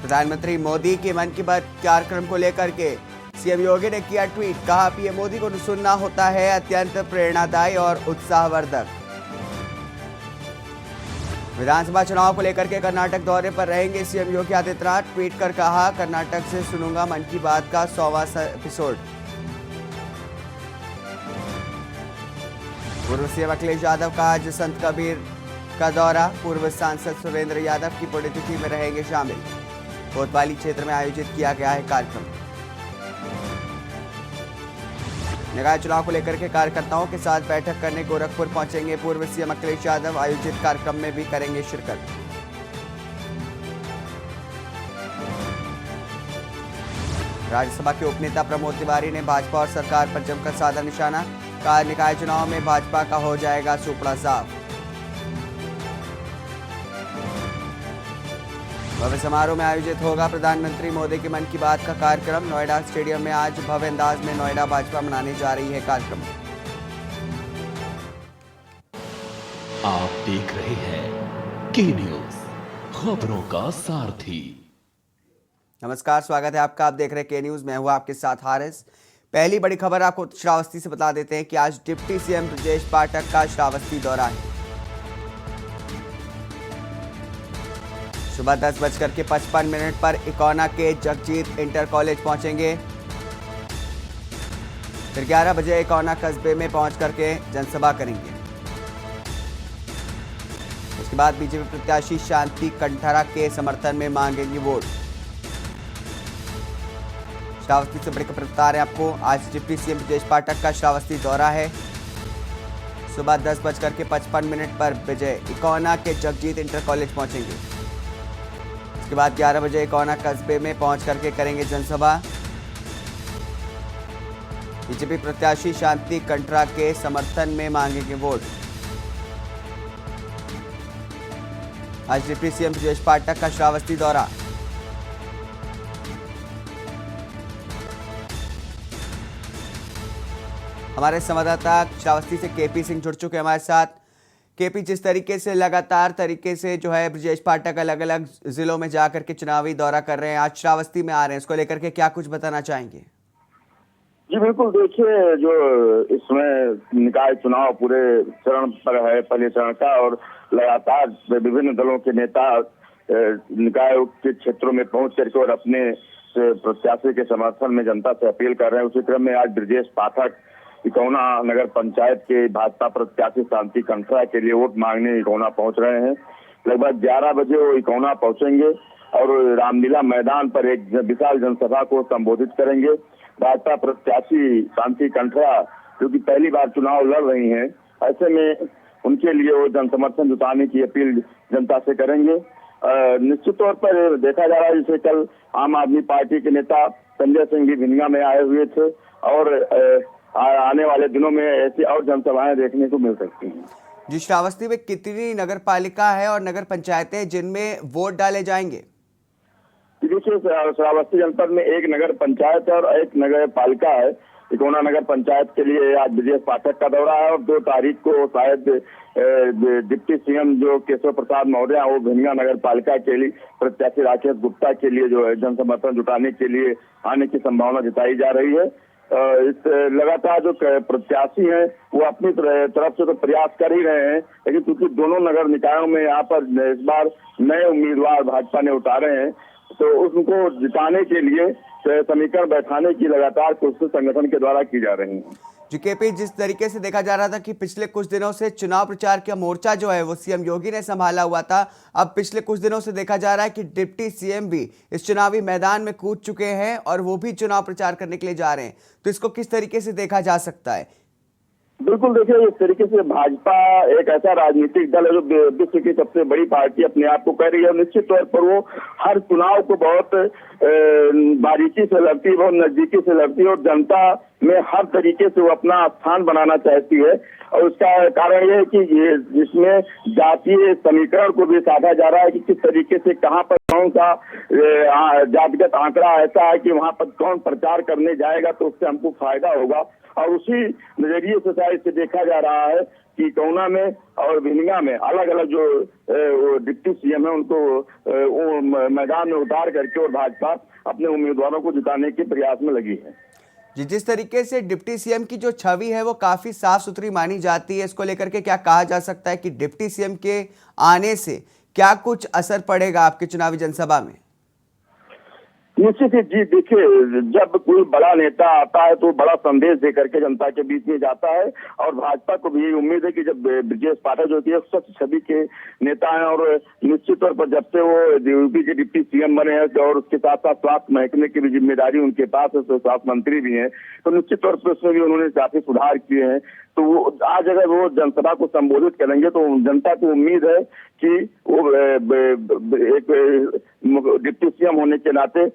प्रधानमंत्री मोदी के मन की बात कार्यक्रम को लेकर के सीएम योगी ने किया ट्वीट, कहा पीएम मोदी को सुनना होता है अत्यंत प्रेरणादायी और उत्साहवर्धक। विधानसभा चुनाव को लेकर के कर्नाटक दौरे पर रहेंगे सीएम योगी आदित्यनाथ, ट्वीट कर कहा कर्नाटक से सुनूंगा मन की बात का 100वां एपिसोड। पूर्व सीएम अखिलेश यादव का आज संत कबीर का दौरा, पूर्व सांसद सुरेंद्र यादव की पुण्यतिथि में रहेंगे शामिल। कोतवाली क्षेत्र में आयोजित किया गया है कार्यक्रम। निकाय चुनाव को लेकर के कार्यकर्ताओं के साथ बैठक करने गोरखपुर पहुंचेंगे पूर्व सीएम अखिलेश यादव, आयोजित कार्यक्रम में भी करेंगे शिरकत। राज्यसभा के उपनेता प्रमोद तिवारी ने भाजपा और सरकार पर जमकर साधा निशाना, कहा निकाय चुनाव में भाजपा का हो जाएगा सुपड़ा साफ। भव्य समारोह में आयोजित होगा प्रधानमंत्री मोदी के मन की बात का कार्यक्रम। नोएडा स्टेडियम में आज भव्य अंदाज में नोएडा भाजपा मनाने जा रही है कार्यक्रम। आप देख रहे हैं के न्यूज, खबरों का सारथी। नमस्कार, स्वागत है आपका। आप देख रहे हैं के न्यूज, मैं हूं आपके साथ हारिस। पहली बड़ी खबर आपको श्रावस्ती से बता देते हैं कि आज डिप्टी सीएम ब्रजेश पाठक का श्रावस्ती दौरा है। सुबह 10:55 पर इकोना के जगजीत इंटर कॉलेज पहुंचेंगे। फिर 11 बजे इकोना कस्बे में पहुंच करके जनसभा करेंगे। उसके बाद बीजेपी प्रत्याशी शांति कंठारा के समर्थन में मांगेंगे वोट। श्रावस्ती से बड़ी खबर बता रहे हैं आपको, आज डिप्टी सीएम ब्रजेश पाठक का श्रावस्ती दौरा है। सुबह 10:55 पर विजय इकोना के जगजीत इंटर कॉलेज पहुंचेंगे। उसके बाद 11 बजे इकोना कस्बे में पहुंच करके करेंगे जनसभा। बीजेपी प्रत्याशी शांति कंठरा के समर्थन में मांगेंगे वोट। आज डिप्टी सीएम ब्रजेश पाठक का श्रावस्ती दौरा। हमारे संवाददाता श्रावस्ती से केपी सिंह जुड़ चुके हैं हमारे साथ। केपी, जिस तरीके से लगातार तरीके से जो है ब्रजेश पाठक अलग अलग जिलों में जाकर के चुनावी दौरा कर रहे हैं, आज श्रावस्ती में आ रहे हैं, इसको लेकर के क्या कुछ बताना चाहेंगे? जी बिल्कुल, देखिए जो इस समय निकाय चुनाव पूरे चरण पर है, पहले चरण का, और लगातार विभिन्न दलों के नेता निकाय के क्षेत्रों में पहुंच करके और अपने प्रत्याशी के समर्थन में जनता से अपील कर रहे हैं। उसी क्रम में आज ब्रजेश पाठक इकोना नगर पंचायत के भाजपा प्रत्याशी शांति कंठरा के लिए वोट मांगने इकोना पहुंच रहे हैं। लगभग 11 बजे वो इकोना पहुंचेंगे और रामलीला मैदान पर एक विशाल जनसभा को संबोधित करेंगे। भाजपा प्रत्याशी शांति कंठरा जो कि पहली बार चुनाव लड़ रही हैं, ऐसे में उनके लिए वो जनसमर्थन जुटाने की अपील जनता से करेंगे। निश्चित तौर पर देखा जा रहा है, जैसे कल आम आदमी पार्टी के नेता संजय सिंह भी भिंगा में आए हुए थे और आने वाले दिनों में ऐसी और जनसभाएं देखने को मिल सकती हैं। जी, श्रावस्ती में कितनी नगर पालिका है और नगर पंचायतें जिनमें वोट डाले जाएंगे? देखिए, श्रावस्ती जनपद में एक नगर पंचायत है और एक नगर पालिका है। इकोना नगर पंचायत के लिए आज ब्रजेश पाठक का दौरा है और 2 तारीख को शायद डिप्टी सीएम जो केशव प्रसाद मौर्य वो भिंगा नगर पालिका के लिए प्रत्याशी राकेश गुप्ता के लिए जो है जनसमर्थन जुटाने के लिए आने की संभावना जताई जा रही है। इस लगातार जो प्रत्याशी हैं वो अपनी तरफ से तो प्रयास कर ही रहे हैं, लेकिन क्योंकि दोनों नगर निकायों में यहाँ पर इस बार नए उम्मीदवार भाजपा ने उतारे हैं, तो उनको जिताने के लिए समीकरण बैठाने की लगातार कोशिश संगठन के द्वारा की जा रही है। जी केपी, जिस तरीके से देखा जा रहा था कि पिछले कुछ दिनों से चुनाव प्रचार का मोर्चा जो है वो सीएम योगी ने संभाला हुआ था, अब पिछले कुछ दिनों से देखा जा रहा है कि डिप्टी सीएम भी इस चुनावी मैदान में कूद चुके हैं और वो भी चुनाव प्रचार करने के लिए जा रहे हैं, तो इसको किस तरीके से देखा जा सकता है? बिल्कुल, देखिए इस तरीके से भाजपा एक ऐसा राजनीतिक दल है जो विश्व की सबसे बड़ी पार्टी अपने आप को कह रही है और निश्चित तौर पर वो हर चुनाव को बहुत बारीकी से लड़ती है, बहुत नजदीकी से लड़ती है और जनता में हर तरीके से वो अपना स्थान बनाना चाहती है। और उसका कारण ये है कि ये जिसमें जातीय समीकरण को भी साधा जा रहा है कि किस तरीके से कहाँ पर उम्मीदवारों का जातिगत आंकड़ा ऐसा है कि वहां पर कौन प्रचार करने जाएगा तो उससे हमको फायदा होगा, और उसी नजरिए से शायद से देखा जा रहा है कि कौना में और भिनिया में अलग अलग जो डिप्टी सीएम है उनको मैदान में उतार करके और भाजपा अपने उम्मीदवारों को जिताने के प्रयास में लगी है। जी, जिस तरीके से डिप्टी सीएम की जो छवि है वो काफी साफ सुथरी मानी जाती है, इसको लेकर के क्या कहा जा सकता है कि डिप्टी सीएम के आने से क्या कुछ असर पड़ेगा आपकी चुनावी जनसभा में? निश्चित ही जी, देखिए जब कोई बड़ा नेता आता है तो बड़ा संदेश दे करके जनता के बीच में जाता है, और भाजपा को भी यही उम्मीद है कि जब ब्रजेश पाठक जो कि स्वच्छ छवि के नेता हैं और निश्चित तौर पर जब से वो यूपी के डिप्टी सीएम बने हैं और उसके साथ साथ स्वास्थ्य महकमे की भी जिम्मेदारी उनके पास है, तो स्वास्थ्य मंत्री भी हैं, तो निश्चित तौर पर उसमें भी उन्होंने काफी सुधार किए हैं। तो वो आज अगर वो जनसभा को संबोधित करेंगे तो जनता को उम्मीद है कि वो एक डिप्टी सीएम होने के नाते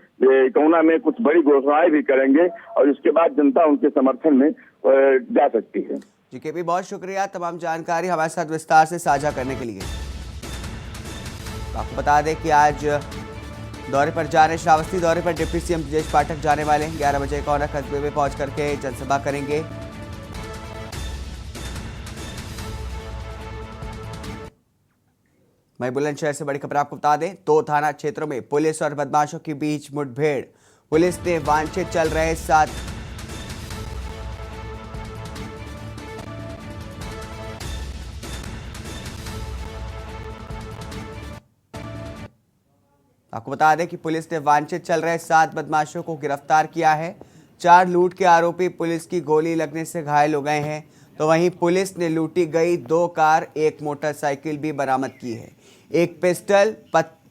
कोना में कुछ बड़ी घोषणाएं भी करेंगे और इसके बाद जनता उनके समर्थन में जा सकती है। जी केपी, बहुत शुक्रिया तमाम जानकारी हमारे साथ विस्तार से साझा करने के लिए। आपको बता दें कि आज दौरे पर जा रहे श्रावस्ती दौरे पर डिप्टी सीएम ब्रजेश पाठक जाने वाले हैं। 11 बजे कोना कस्बे में पहुंच करके जनसभा करेंगे। वहीं बुलंदशहर से बड़ी खबर आपको बता दें, 2 थाना क्षेत्रों में पुलिस और बदमाशों के बीच मुठभेड़। पुलिस ने वांछित चल रहे 7 आपको बता दें कि पुलिस ने वांछित चल रहे 7 बदमाशों को गिरफ्तार किया है। 4 लूट के आरोपी पुलिस की गोली लगने से घायल हो गए हैं। तो वहीं पुलिस ने लूटी गई 2 कार, 1 मोटरसाइकिल भी बरामद की है। 1 पिस्टल,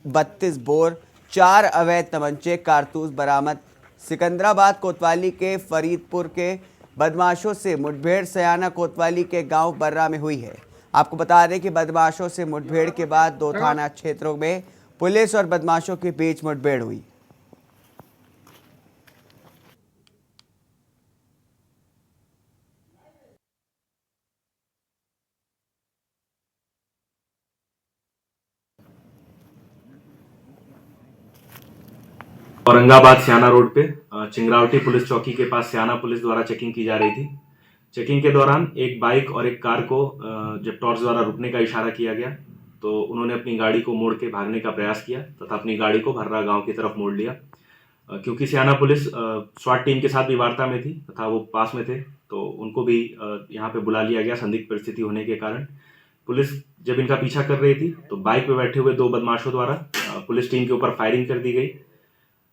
32 बोर, 4 अवैध तमंचे, कारतूस बरामद। सिकंदराबाद कोतवाली के फरीदपुर के बदमाशों से मुठभेड़ सयाना कोतवाली के गांव बर्रा में हुई है। आपको बता दें कि बदमाशों से मुठभेड़ के बाद 2 थाना क्षेत्रों में पुलिस और बदमाशों के बीच मुठभेड़ हुई। औरंगाबाद सियाना रोड पे चिंगरावटी पुलिस चौकी के पास सियाना पुलिस द्वारा चेकिंग की जा रही थी। चेकिंग के दौरान एक बाइक और एक कार को जब टॉर्च द्वारा रुकने का इशारा किया गया तो उन्होंने अपनी गाड़ी को मोड़ के भागने का प्रयास किया तथा अपनी गाड़ी को भर्रा गांव की तरफ मोड़ लिया। क्योंकि सियाना पुलिस स्वाट टीम के साथ भी वार्ता में थी तथा वो पास में थे तो उनको भी यहाँ पे बुला लिया गया। संदिग्ध परिस्थिति होने के कारण पुलिस जब इनका पीछा कर रही थी तो बाइक पे बैठे हुए 2 बदमाशों द्वारा पुलिस टीम के ऊपर फायरिंग कर दी गई।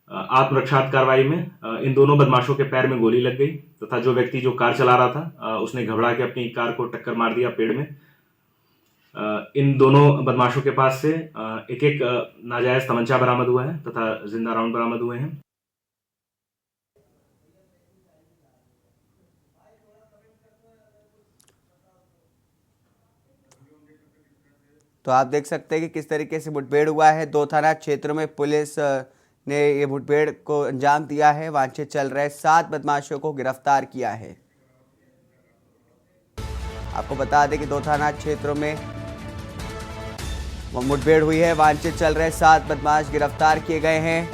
आत्मरक्षात्मक कार्रवाई में इन दोनों बदमाशों के पैर में गोली लग गई तथा जो व्यक्ति जो कार चला रहा था उसने घबरा के अपनी कार को टक्कर मार दिया पेड़ में। इन दोनों बदमाशों के पास से एक नाजायज तमंचा बरामद हुआ है तथा जिंदा राउंड बरामद हुए हैं। तो आप देख सकते हैं कि किस तरीके से मुठभेड़ हुआ है। 2 थाना क्षेत्रों में पुलिस ने ये मुठभेड़ को अंजाम दिया है। वांछित चल रहे 7 बदमाशों को गिरफ्तार किया है। आपको बता दें कि 2 थाना क्षेत्रों में मुठभेड़ हुई है। वांछित चल रहे 7 बदमाश गिरफ्तार किए गए हैं।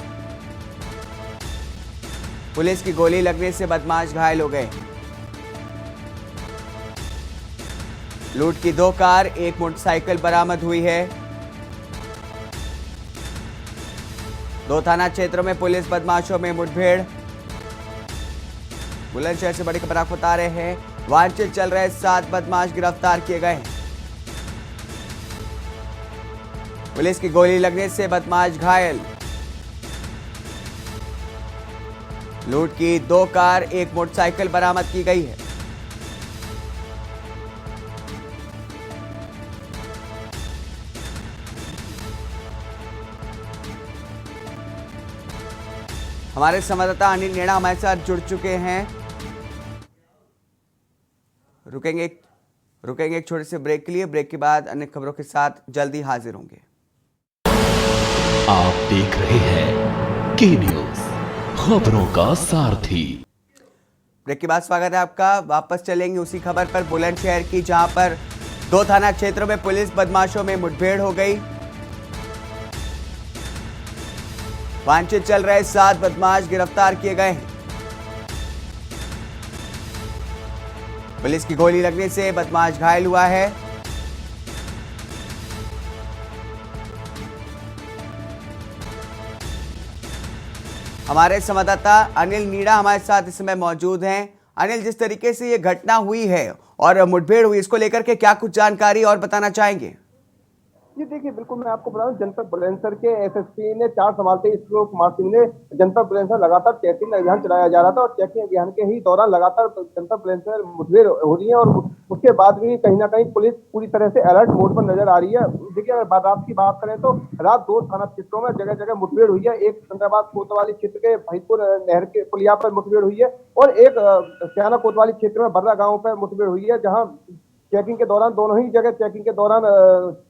पुलिस की गोली लगने से बदमाश घायल हो गए। लूट की 2 कार, 1 मोटरसाइकिल बरामद हुई है। 2 थाना क्षेत्रों में पुलिस बदमाशों में मुठभेड़। बुलंदशहर से बड़ी खबर आपको बता रहे हैं, वांछित चल रहे 7 बदमाश गिरफ्तार किए गए। पुलिस की गोली लगने से बदमाश घायल। लूट की 2 कार, 1 मोटरसाइकिल बरामद की गई है। हमारे संवाददाता अनिल नेड़ा हमारे साथ जुड़ चुके हैं। रुकेंगे एक छोटे से ब्रेक के लिए। ब्रेक के बाद अन्य खबरों के साथ जल्दी हाजिर होंगे। आप देख रहे हैं की न्यूज, खबरों का सारथी। ब्रेक के बाद स्वागत है आपका। वापस चलेंगे उसी खबर पर, बुलंदशहर की, जहां पर 2 थाना क्षेत्रों में पुलिस बदमाशों में मुठभेड़ हो गई। वांछित चल रहे 7 बदमाश गिरफ्तार किए गए हैं। पुलिस की गोली लगने से बदमाश घायल हुआ है। हमारे संवाददाता अनिल नीड़ा हमारे साथ इस समय मौजूद हैं। अनिल, जिस तरीके से ये घटना हुई है और मुठभेड़ हुई, इसको लेकर के क्या कुछ जानकारी और बताना चाहेंगे? जी देखिए, बिल्कुल मैं आपको बता दूं, जनपद बुलंदशहर के एसएसपी ने 4 संभालते ईश्वर कुमार सिंह ने जनपद बुलंदशहर लगातार चेकिंग अभियान चलाया जा रहा था और चेकिंग अभियान के ही दौरान लगातार जनपद बुलंदशहर मुठभेड़ हो रही है और उसके बाद भी कहीं ना कहीं पुलिस पूरी तरह से अलर्ट मोड पर नजर आ रही है। देखिए, अगर रात की बात करें तो रात 2 थाना क्षेत्रों में जगह जगह मुठभेड़ हुई है। एक सिकंदराबाद कोतवाली क्षेत्र के भाईपुर नहर के पुलिया पर मुठभेड़ हुई है और एक सियाना कोतवाली क्षेत्र में बर्रा गांव पर मुठभेड़ हुई है, जहां चेकिंग के दौरान दोनों ही जगह चेकिंग के दौरान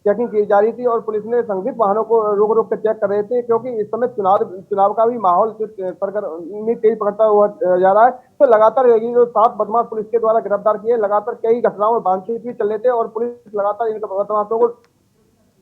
चेकिंग की जा रही थी और पुलिस ने संदिग्ध वाहनों को रोक रोक कर चेक कर रहे थे, क्योंकि इस समय चुनाव का भी माहौल सरगर्मी तेज पकड़ता हुआ जा रहा है। तो लगातार ये जो 7 बदमाश पुलिस के द्वारा गिरफ्तार किए, लगातार कई घटनाओं में बातचीत भी चल रहे थे और पुलिस लगातार इन बदमाशों को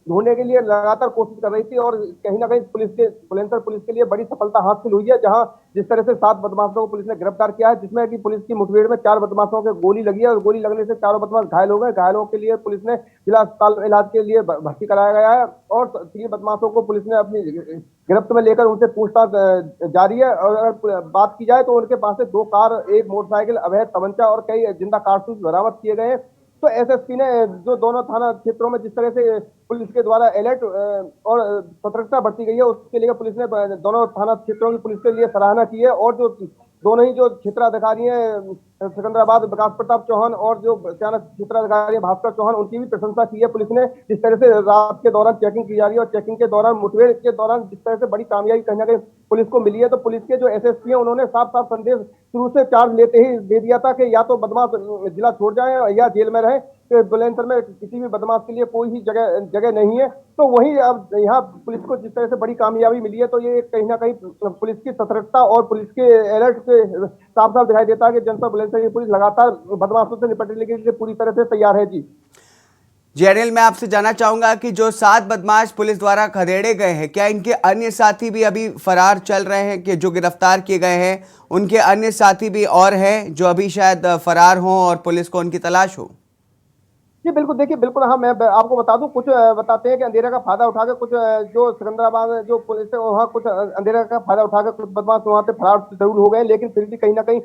ढूंढने के लिए लगातार कोशिश कर रही थी और कहीं ना कहीं बुलंदशहर पुलिस के लिए बड़ी सफलता हासिल हुई है, जहां जिस तरह से 7 बदमाशों को पुलिस ने गिरफ्तार किया है, जिसमें कि पुलिस की मुठभेड़ में 4 बदमाशों के गोली लगी है और गोली लगने से चारों बदमाश घायल हो गए। घायलों के लिए पुलिस ने जिला अस्पताल में इलाज के लिए भर्ती कराया गया है और 3 बदमाशों को पुलिस ने अपनी गिरफ्त में लेकर उनसे पूछताछ जारी है। और अगर बात की जाए तो उनके पास से 2 कार, 1 मोटरसाइकिल, अवैध तमंचा और कई जिंदा कारतूस बरामद किए गए। तो एसएसपी ने जो दोनों थाना क्षेत्रों में जिस तरह से पुलिस के द्वारा अलर्ट और सतर्कता बरती गई है, उसके लिए पुलिस ने दोनों थाना क्षेत्रों की पुलिस के लिए सराहना की है और जो दोनों ही जो क्षेत्राधिकारी हैं, सिकंदराबाद विकास प्रताप चौहान और जो सियाना क्षेत्राधिकारी भास्कर चौहान, उनकी भी प्रशंसा की है पुलिस ने। जिस तरह से रात के दौरान चेकिंग की जा रही है और चेकिंग के दौरान मुठभेड़ के दौरान जिस तरह से बड़ी कामयाबी कहीं ना कहीं पुलिस को मिली है, तो पुलिस के जो एसएसपी हैं उन्होंने साफ साफ संदेश शुरू से चार्ज लेते ही दे दिया था कि या तो बदमाश जिला छोड़ जाए या जेल में रहे। बुलंदशहर में किसी भी बदमाश के लिए कोई ही जगह नहीं है। तो वही अब यहाँ पुलिस को जिस तरह से बड़ी कामयाबी मिली है, तो ये कहीं ना कहीं पुलिस की सतर्कता और पुलिस के अलर्ट से साफ साफ दिखाई देता है कि जनपद बुलंदशहर की पुलिस लगातार बदमाशों से निपटने के लिए पूरी तरह से तैयार है। जी अनिल, मैं आपसे जानना चाहूंगा कि जो 7 बदमाश पुलिस द्वारा खदेड़े गए हैं, क्या इनके अन्य साथी भी अभी फरार चल रहे हैं? कि जो गिरफ्तार किए गए हैं उनके अन्य साथी भी और हैं जो अभी शायद फरार हों और पुलिस को उनकी तलाश हो? जी बिल्कुल, देखिए बिल्कुल, हाँ मैं आपको बता दूं, कुछ बताते हैं कि अंधेरे का फायदा उठाकर कुछ जो सिकंदराबाद जो पुलिस है वहाँ कुछ अंधेरे का फायदा उठाकर कुछ बदमाश वहाँ से फरार जरूर हो गए, लेकिन फिर भी कहीं ना कहीं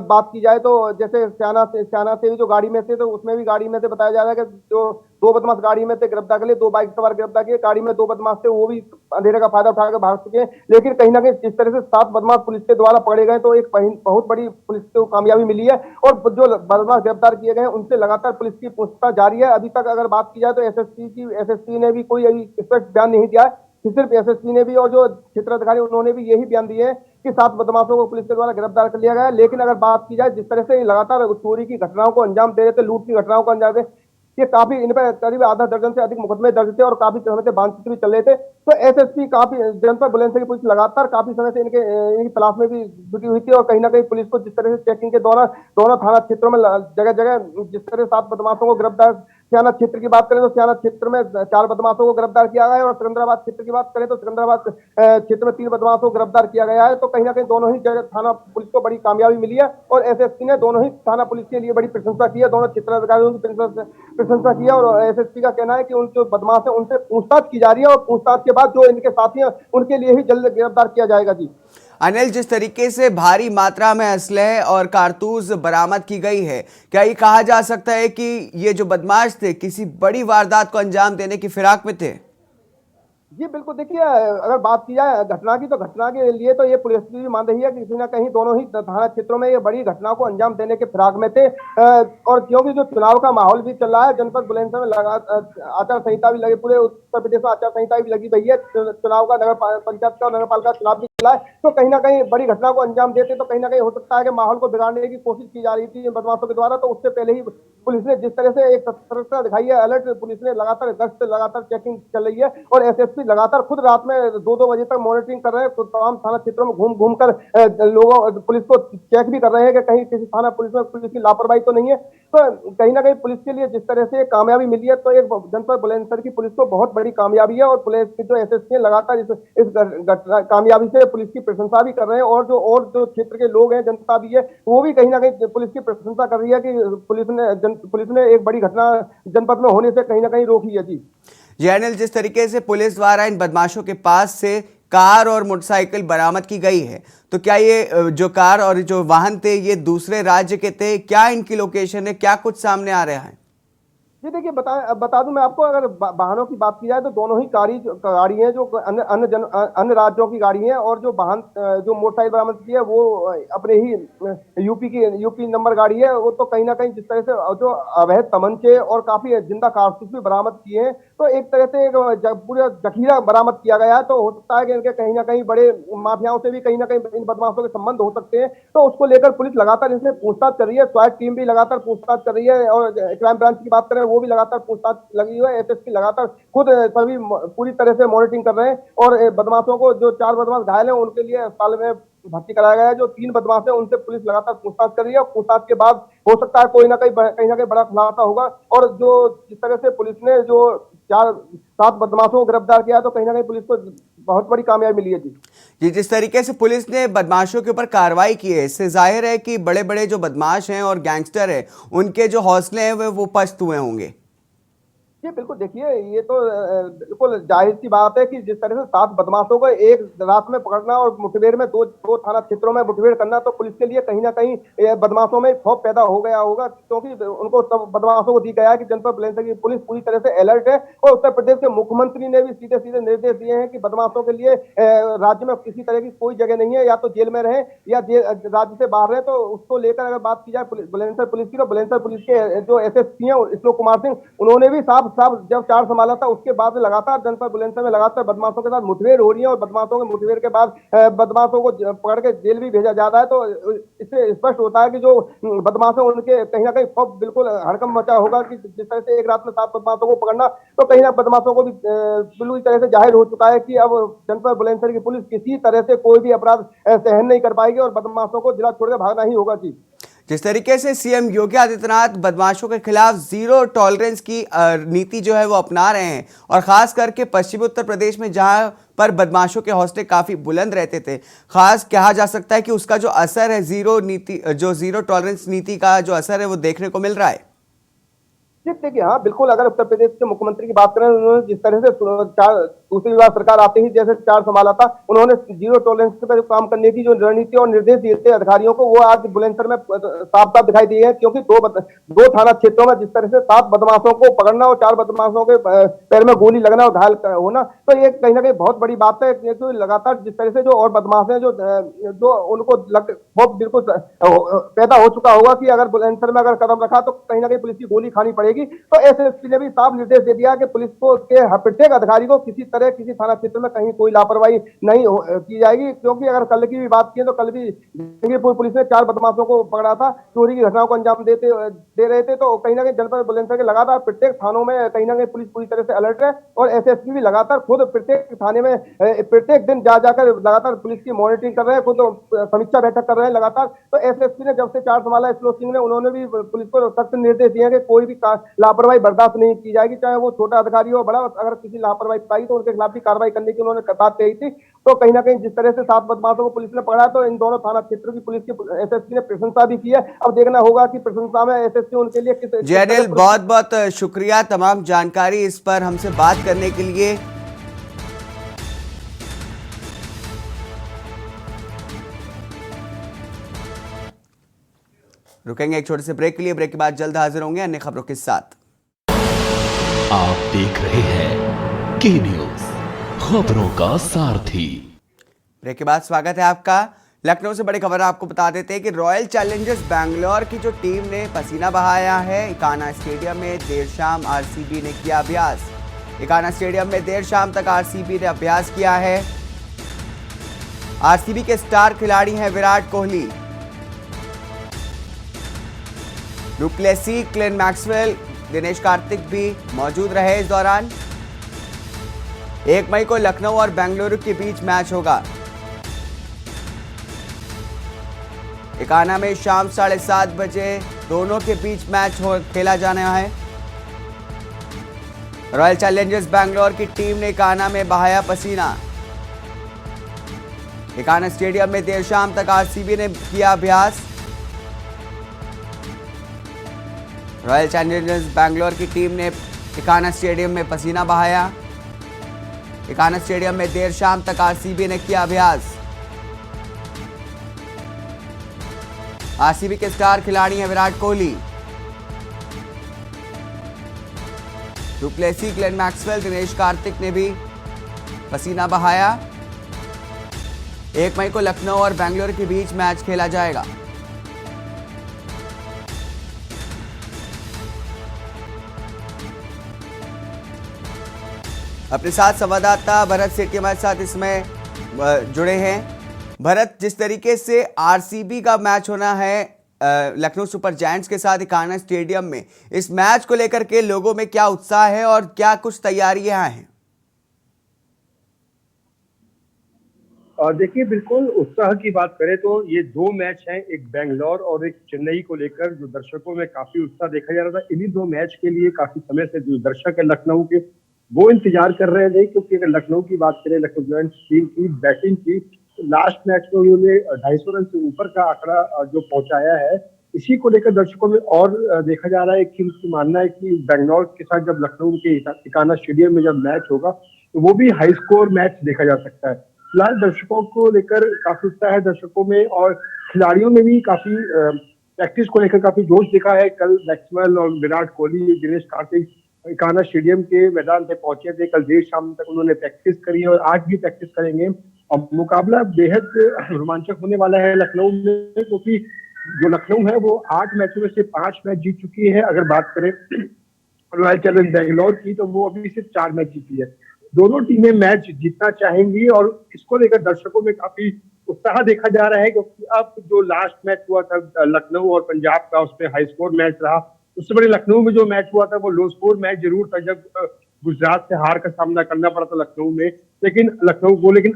बात की जाए तो जैसे सियाना से भी जो गाड़ी में थे, तो उसमें भी गाड़ी में से बताया जा रहा है कि जो 2 बदमाश गाड़ी में थे गिरफ्तार कर लिए, 2 बाइक सवार गिरफ्तार किए, गाड़ी में 2 बदमाश थे वो भी अंधेरे का फायदा उठाकर भाग चुके हैं। लेकिन कहीं ना कहीं जिस तरह से 7 बदमाश पुलिस के द्वारा पकड़े गए, तो एक बहुत बड़ी पुलिस को कामयाबी मिली है और जो बदमाश गिरफ्तार किए गए उनसे लगातार पुलिस की पूछताछ जारी है। अभी तक अगर बात की जाए तो एसएसपी ने भी कोई अभी स्पष्ट बयान नहीं दिया है। सिर्फ एसएसपी ने भी और जो क्षेत्राधिकारी उन्होंने भी यही बयान दिए हैं कि 7 बदमाशों को पुलिस के द्वारा गिरफ्तार कर लिया गया है। लेकिन अगर बात की जाए जिस तरह से लगातार चोरी की घटनाओं को अंजाम दे रहे थे, लूट की घटनाओं को अंजाम दे, ये काफी इन पर करीब आधा दर्जन से अधिक मुकदमे दर्ज थे और काफी समय से बातचीत भी चल रहे थे। तो एसएसपी काफी जनपद बुलंदशहर की पुलिस लगातार काफी समय से इनकी तलाश में भी जुटी हुई थी और कहीं ना कहीं पुलिस को जिस तरह से चेकिंग के दौरान दोनों थाना क्षेत्रों में जगह जगह जिस तरह 7 बदमाशों को गिरफ्तार, सियाना क्षेत्र की बात करें तो सियाना क्षेत्र में 4 बदमाशों को गिरफ्तार किया गया है और सिकंदराबाद क्षेत्र की बात करें तो सिकंदराबाद क्षेत्र में 3 बदमाशों को गिरफ्तार किया गया है। तो कहीं ना कहीं दोनों ही जगह थाना पुलिस को बड़ी कामयाबी मिली है और एसएसपी ने दोनों ही थाना पुलिस के लिए बड़ी प्रशंसा की है, दोनों क्षेत्राधिकारियों की प्रशंसा की है और एसएसपी का कहना है कि उन जो बदमाश है उनसे पूछताछ की जा रही है और पूछताछ के बाद जो इनके साथी हैं उनके लिए ही जल्द गिरफ्तार किया जाएगा। जी अनिल, जिस तरीके से भारी मात्रा में असलहे और कारतूस बरामद की गई है, क्या ये कहा जा सकता है कि ये जो बदमाश थे किसी बड़ी वारदात को अंजाम देने की फिराक में थे? जी बिल्कुल, देखिए अगर बात की जाए घटना की, तो घटना के लिए तो ये पुलिस भी मान रही है कि कहीं ना कहीं दोनों ही थाना क्षेत्रों में ये बड़ी घटना को अंजाम देने के फिराक में थे। और क्योंकि जो चुनाव का माहौल भी चल रहा है, जनपद बुलंदशहर में आचार संहिता भी लगी, पूरे उत्तर प्रदेश में आचार संहिता भी लगी हुई है। चुनाव का नगर पंचायत का और नगर पालिका चुनाव चलाए तो कहीं ना कहीं बड़ी घटना को अंजाम देते, तो कहीं ना कहीं हो सकता है कि माहौल को बिगाड़ने की कोशिश की जा रही थी इन बदमाशों के द्वारा। तो उससे पहले ही पुलिस ने जिस तरह से एक सतर्कता दिखाई है, अलर्ट पुलिस ने लगातार गश्त, लगातार चेकिंग चल रही है और एसएसपी लगातार खुद रात में 2-2 बजे तक मॉनिटरिंग कर रहे हैं। तो तमाम थाना क्षेत्रों में घूम घूम कर लोगों पुलिस को चेक भी कर रहे हैं कि कहीं किसी थाना पुलिस की लापरवाही तो नहीं है। तो कहीं ना कहीं पुलिस के लिए जिस तरह से कामयाबी मिली है, तो एक जनपद बुलंदशहर की पुलिस को बहुत बड़ी कामयाबी है और पुलिस की जो एसएसपी लगातार इस कामयाबी से पुलिस की प्रशंसा भी कर रहे हैं और जो क्षेत्र के लोग हैं, जनता भी है, वो भी कहीं ना कहीं पुलिस की प्रशंसा कर रही है कि पुलिस ने एक बड़ी घटना जनपद में होने से कहीं ना कहीं रोकी है। जी अनिल, जिस तरीके से पुलिस द्वारा इन बदमाशों के पास से कार और मोटरसाइकिल बरामद की गई है, तो क्या ये जो कार और जो वाहन थे ये दूसरे राज्य के थे? क्या इनकी लोकेशन है? क्या कुछ सामने आ रहा है? जी देखिए, बता दूं मैं आपको, अगर वाहनों की बात की जाए तो दोनों ही गाड़ी हैं जो अन्य राज्यों की गाड़ी हैं, और जो वाहन जो मोटरसाइकिल बरामद की है वो अपने ही यूपी नंबर गाड़ी है। वो तो कहीं ना कहीं जिस तरह से जो अवैध तमंचे और काफी जिंदा कारतूस भी बरामद किए हैं, तो एक तरह से पूरा जखीरा बरामद किया गया है। तो हो सकता है कि इनके कहीं ना कहीं बड़े माफियाओं से भी कहीं ना कहीं इन बदमाशों के संबंध हो सकते हैं। तो उसको लेकर पुलिस लगातार इनसे पूछताछ कर रही है, स्वाट टीम भी लगातार पूछताछ कर रही है, और क्राइम ब्रांच की बात करें वो भी लगातार पूछताछ लगी हुई है। एसएसपी लगातार खुद सभी पूरी तरह से मॉनिटरिंग कर रहे हैं और बदमाशों को, जो 4 बदमाश घायल हैं उनके लिए अस्पताल में भर्ती कराया गया है। जो 3 बदमाश हैं उनसे पुलिस लगातार पूछताछ कर रही है और पूछताछ के बाद हो सकता है कहीं ना कहीं बड़ा खुलासा होगा। और जो जिस तरह से पुलिस ने जो 4-7 बदमाशों को गिरफ्तार किया, तो कहीं ना कहीं पुलिस को बहुत बड़ी कामयाबी मिली है। जी, जिस तरीके से पुलिस ने बदमाशों के ऊपर कार्रवाई की है, इससे जाहिर है कि बड़े बड़े जो बदमाश हैं और गैंगस्टर हैं उनके जो हौसले हैं वो पस्त हुए होंगे। जी बिल्कुल, देखिए ये तो बिल्कुल जाहिर सी बात है कि जिस तरह से 7 बदमाशों को एक रात में पकड़ना और मुठभेड़ में दो थाना क्षेत्रों में मुठभेड़ करना, तो पुलिस के लिए कहीं ना कहीं बदमाशों में खौफ पैदा हो गया होगा, क्योंकि उनको सब बदमाशों को दी गया है कि जनपद बुलंदशहर की पुलिस पूरी तरह से अलर्ट है। और उत्तर प्रदेश के मुख्यमंत्री ने भी सीधे सीधे निर्देश दिए हैं कि बदमाशों के लिए राज्य में किसी तरह की कोई जगह नहीं है, या तो जेल में रहे या राज्य से बाहर रहे। तो उसको लेकर अगर बात की जाए बुलंदशहर पुलिस की, तो बुलंदशहर पुलिस के जो एसएसपी हैं श्लोक कुमार सिंह, उन्होंने भी साफ जब चार्ज संभाला था उसके बाद लगातार जनपद बुलंदशहर में लगातार बदमाशों के साथ मुठभेड़ हो रही है और बदमाशों के मुठभेड़ के बाद बदमाशों को पकड़ के जेल भी भेजा जाता है। तो इससे स्पष्ट होता है कि जो बदमाश है उनके कहीं ना कहीं खौफ बिल्कुल हड़कंप मचा होगा कि जिस तरह से एक रात में 7 बदमाशों को पकड़ना, तो कहीं ना बदमाशों को भी बिल्कुल तरह से जाहिर हो चुका है कि अब जनपद बुलंदशहर की पुलिस किसी तरह से कोई भी अपराध सहन नहीं कर पाएगी और बदमाशों को जिला छोड़कर भागना ही होगा। जी, जिस तरीके से सीएम योगी आदित्यनाथ बदमाशों के खिलाफ जीरो टॉलरेंस की नीति जो है वो अपना रहे हैं, और खास करके पश्चिमी उत्तर प्रदेश में जहां पर बदमाशों के हौसले काफी बुलंद रहते थे, खास कहा जा सकता है कि उसका जो असर है जीरो टॉलरेंस नीति का जो असर है वो देखने को मिल रहा है। देखिए, हाँ बिल्कुल, अगर उत्तर प्रदेश के मुख्यमंत्री की बात करें, उन्होंने जिस तरह से दूसरी बार सरकार आते ही जैसे चार्ज संभाला था, उन्होंने जीरो टॉलरेंस पर काम करने की जो रणनीति और निर्देश दिए थे अधिकारियों को, वो आज बुलंदशहर में साफ साफ दिखाई दिए हैं। क्योंकि दो थाना क्षेत्रों में जिस तरह से 7 बदमाशों को पकड़ना और 4 बदमाशों के पैर में गोली लगना और घायल होना, तो ये कहीं ना कहीं बहुत बड़ी बात है। क्योंकि लगातार जिस तरह से जो और बदमाश हैं जो उनको बहुत बिल्कुल पैदा हो चुका होगा कि अगर बुलंदशहर में अगर कदम रखा तो कहीं ना कहीं पुलिस की गोली खानी पड़ेगी। तो एसएसपी ने भी साफ निर्देश दे दिया कि पुलिस को के प्रत्येक अधिकारी को किसी थाना क्षेत्र में कहीं कोई लापरवाही नहीं की जाएगी। क्योंकि अगर कल की भी बात की तो कल भी जंगीरपुर पुलिस ने 4 बदमाशों को पकड़ा था, चोरी की घटनाओं को अंजाम दे रहे थे। तो कहीं ना कहीं जनपद बुलंदशहर के लगातार प्रत्येक थानों में कहीं ना कहीं पुलिस पूरी तरह से अलर्ट है और एसएसपी भी लगातार खुद प्रत्येक थाने में प्रत्येक दिन जाकर लगातार पुलिस की मॉनिटरिंग कर रहे हैं, खुद समीक्षा बैठक कर रहे हैं लगातार। तो एसएसपी ने जब से चार्ज संभाला, श्लोक सिंह ने, उन्होंने भी पुलिस को सख्त निर्देश दिए कि कोई भी लापरवाही बर्दाश्त नहीं की जाएगी, चाहे वो छोटा अधिकारी हो बड़ा। अगर किसी लापरवाही पाई तो उनके खिलाफ भी कार्रवाई करने की उन्होंने बात कही थी। तो कहीं ना कहीं जिस तरह से 7 बदमाशों को पुलिस ने पकड़ा, तो इन दोनों थाना क्षेत्रों की पुलिस की एसएसपी ने प्रशंसा भी की है। अब देखना होगा कि प्रशंसा में एसएसपी उनके लिए किस। जयनेल, बहुत बहुत शुक्रिया तमाम जानकारी इस पर हमसे बात करने के लिए। रुकेंगे एक छोटे से ब्रेक के लिए, ब्रेक के बाद जल्द हाजिर होंगे अन्य खबरों के साथ। आप देख रहे हैं के न्यूज, खबरों का सारथी। ब्रेक के बाद स्वागत है आपका। लखनऊ से बड़ी खबर आपको बता देते हैं कि रॉयल चैलेंजर्स बैंगलोर की जो टीम ने पसीना बहाया है। इकाना स्टेडियम में देर शाम आरसीबी ने किया अभ्यास। इकाना स्टेडियम में देर शाम तक आरसीबी ने अभ्यास किया है। आरसीबी के स्टार खिलाड़ी हैं Virat Kohli, du Plessis, Glenn Maxwell, Dinesh Karthik भी मौजूद रहे इस दौरान। 1 मई को लखनऊ और बेंगलुरु के बीच मैच होगा। इकाना में शाम 7:30 बजे दोनों के बीच मैच खेला जाना है। रॉयल चैलेंजर्स बैंगलोर की टीम ने इकाना में बहाया पसीना। इकाना स्टेडियम में देर शाम तक आरसीबी ने किया अभ्यास। रॉयल चैलेंजर्स बैंगलोर की टीम ने इकाना स्टेडियम में पसीना बहाया। इकाना स्टेडियम में देर शाम तक आरसीबी ने किया अभ्यास। आरसीबी के स्टार खिलाड़ी हैं Virat Kohli, du Plessis, Glenn Maxwell, Dinesh Karthik ने भी पसीना बहाया। 1 मई को लखनऊ और बेंगलुरु के बीच मैच खेला जाएगा। अपने साथ संवाददाता भरत सेठी हमारे साथ इसमें जुड़े हैं। भरत, जिस तरीके से आरसीबी का मैच होना है लखनऊ सुपर जायंट्स के साथ इकाना स्टेडियम में, इस मैच को लेकर के लोगों में क्या उत्साह है और क्या कुछ तैयारियां हैं? देखिए, बिल्कुल उत्साह की बात करें तो ये 2 मैच हैं, एक बेंगलोर और एक चेन्नई को लेकर जो दर्शकों में काफी उत्साह देखा जा रहा था। इन्हीं 2 मैच के लिए काफी समय से जो दर्शक है लखनऊ के वो इंतजार कर रहे थे, क्योंकि अगर लखनऊ की बात करें, लखनऊ जायंट्स टीम की बैटिंग की लास्ट मैच में उन्होंने 250 रन से ऊपर का आंकड़ा जो पहुंचाया है, इसी को लेकर दर्शकों में और देखा जा रहा है कि उनकी मानना है कि बेंगलोर के साथ जब लखनऊ के इकाना स्टेडियम में जब मैच होगा तो वो भी हाई स्कोर मैच देखा जा सकता है। फिलहाल दर्शकों को लेकर काफी उत्साह है दर्शकों में, और खिलाड़ियों में भी काफी प्रैक्टिस को लेकर काफी जोश दिखा है। कल मैक्सवेल और विराट कोहली, दिनेश कार्तिक इकाना स्टेडियम के मैदान पे पहुंचे थे। कल देर शाम तक उन्होंने प्रैक्टिस करी है और आज भी प्रैक्टिस करेंगे। अब मुकाबला बेहद रोमांचक होने वाला है लखनऊ में, क्योंकि जो लखनऊ है वो 8 मैचों में से 5 मैच जीत चुकी है। अगर बात करें रॉयल चैलेंजर्स बैंगलोर की तो वो अभी सिर्फ 4 मैच जीती है। दोनों टीमें मैच जीतना चाहेंगी और इसको लेकर दर्शकों में काफी उत्साह देखा जा रहा है, क्योंकि अब जो लास्ट मैच हुआ था लखनऊ और पंजाब का, उसमें हाई स्कोर मैच रहा। उससे बड़े लखनऊ में जो मैच हुआ था वो लो स्कोर मैच जरूर था, जब गुजरात से हार का सामना करना पड़ा था लखनऊ में, लेकिन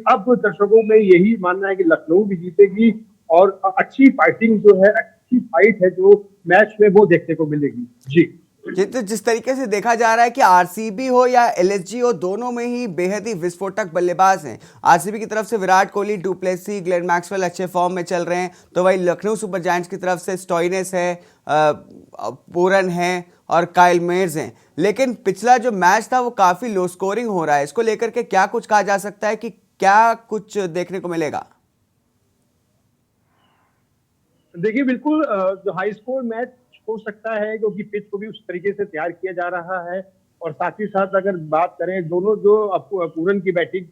अब दर्शकों में यही मानना है कि लखनऊ भी जीतेगी और अच्छी फाइटिंग जो है, अच्छी फाइट है जो मैच में वो देखने को मिलेगी। जी, जिस तरीके से देखा जा रहा है कि आरसीबी हो या एलएसजी हो, दोनों में ही बेहद ही विस्फोटक बल्लेबाज हैं। आरसीबी की तरफ से Virat Kohli, du Plessis, Glenn Maxwell अच्छे फॉर्म में चल रहे हैं, तो वही लखनऊ सुपर जायंट्स की तरफ से स्टोइनिस है, पूरन है और काइल मेयर्स हैं। लेकिन पिछला जो मैच था वो काफी लो स्कोरिंग हो रहा है। इसको लेकर के क्या कुछ कहा जा सकता है कि क्या कुछ देखने को मिलेगा? देखिए, बिल्कुल जो हाई स्कोर मैच हो सकता है, क्योंकि पिच को भी उस तरीके से तैयार किया जा रहा है। और साथ ही साथ अगर बात करें दोनों जो पूरन की बैटिंग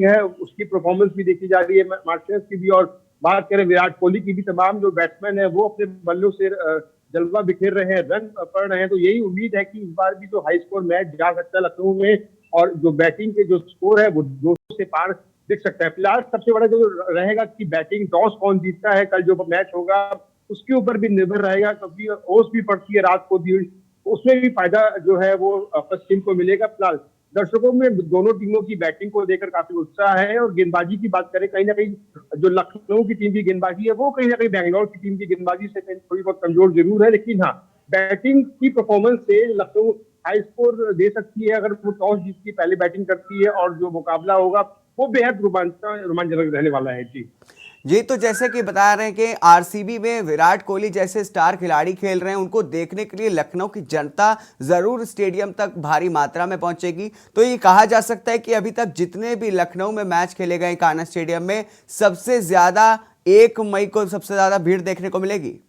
है उसकी परफॉर्मेंस भी देखी जा रही है, मार्टिनेज की भी, और बात करें विराट कोहली की भी, तमाम जो बैट्समैन है वो अपने बल्लों से जलवा बिखेर रहे हैं, रन पड़ रहे हैं। तो यही उम्मीद है कि इस बार भी जो हाई स्कोर मैच जा सकता है लखनऊ में, और जो बैटिंग के जो स्कोर है वो 200 से पार दिख सकता है। फिलहाल सबसे बड़ा जो रहेगा कि बैटिंग टॉस कौन जीतता है कल जो मैच होगा, उसके ऊपर भी निर्भर रहेगा, क्योंकि ओस भी पड़ती है रात को भी, उसमें भी फायदा जो है वो फर्स्ट टीम को मिलेगा। फिलहाल दर्शकों में दोनों टीमों की बैटिंग को लेकर काफी उत्साह है। और गेंदबाजी की बात करें, कहीं ना कहीं जो लखनऊ की टीम की गेंदबाजी है वो कहीं ना कहीं बेंगलोर की टीम की गेंदबाजी से थोड़ी बहुत कमजोर जरूर है, लेकिन हाँ, बैटिंग की परफॉर्मेंस से लखनऊ हाई स्कोर दे सकती है अगर वो टॉस जीत के पहले बैटिंग करती है, और जो मुकाबला होगा वो बेहद रोमांचक रहने वाला है। जी, तो जैसे कि बता रहे हैं कि आरसीबी में विराट कोहली जैसे स्टार खिलाड़ी खेल रहे हैं, उनको देखने के लिए लखनऊ की जनता जरूर स्टेडियम तक भारी मात्रा में पहुंचेगी। तो ये कहा जा सकता है कि अभी तक जितने भी लखनऊ में मैच खेले गए कान्हा स्टेडियम में, सबसे ज्यादा 1 मई को सबसे ज्यादा भीड़ देखने को मिलेगी।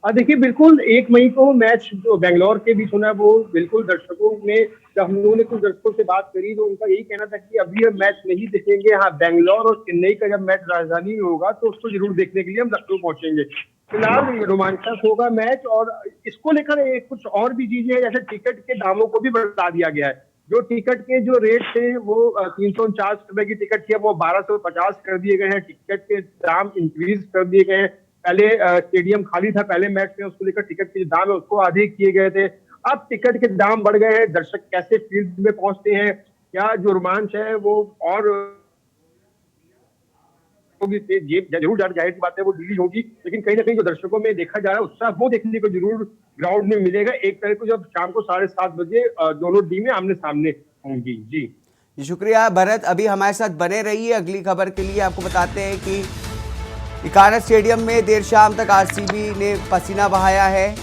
देखिए, बिल्कुल 1 मई को मैच जो बेंगलोर के बीच होना है वो बिल्कुल दर्शकों में, जब हम लोगों ने कुछ दर्शकों से बात करी तो उनका यही कहना था कि अभी हम मैच नहीं देखेंगे। हाँ, बेंगलोर और चेन्नई का जब मैच राजधानी में होगा तो उसको जरूर देखने के लिए हम लखनऊ पहुंचेंगे। फिलहाल रोमांचक होगा मैच, और इसको लेकर कुछ और भी चीजें हैं, जैसे टिकट के दामों को भी बढ़ा दिया गया है। जो टिकट के जो रेट थे वो 349 रुपए की टिकट थी, वो 1250 कर दिए गए हैं। टिकट के दाम इंक्रीज कर दिए गए हैं। पहले स्टेडियम खाली था पहले मैच में, उसको लेकर टिकट के जो दाम है उसको आधे किए गए थे। अब टिकट के दाम बढ़ गए हैं। दर्शक कैसे फील्ड में पहुंचते हैं, क्या जो रोमांच है वो और होगी, जरूर जाहिर सी बात है वो डिली होगी, लेकिन कहीं ना कहीं जो दर्शकों में देखा जा रहा है उत्साह वो देखने को जरूर ग्राउंड में मिलेगा 1 तारीख को, जब शाम को 7:30 बजे दोनों टीमें आमने सामने होंगी। जी शुक्रिया भरत, अभी हमारे साथ बने रहिए। अगली खबर के लिए आपको बताते हैं कि इकाना स्टेडियम में देर शाम तक आरसीबी ने पसीना बहाया है।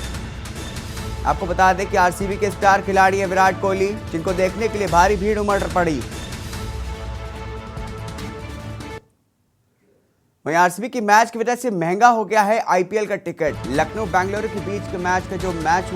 आपको बता दें कि आरसीबी के स्टार खिलाड़ी है विराट कोहली, जिनको देखने के लिए भारी भीड़ उमड़ पड़ी। वहीं आरसीबी की मैच की वजह से महंगा हो गया है आईपीएल का टिकट। लखनऊ बेंगलुरु के बीच के मैच का जो मैच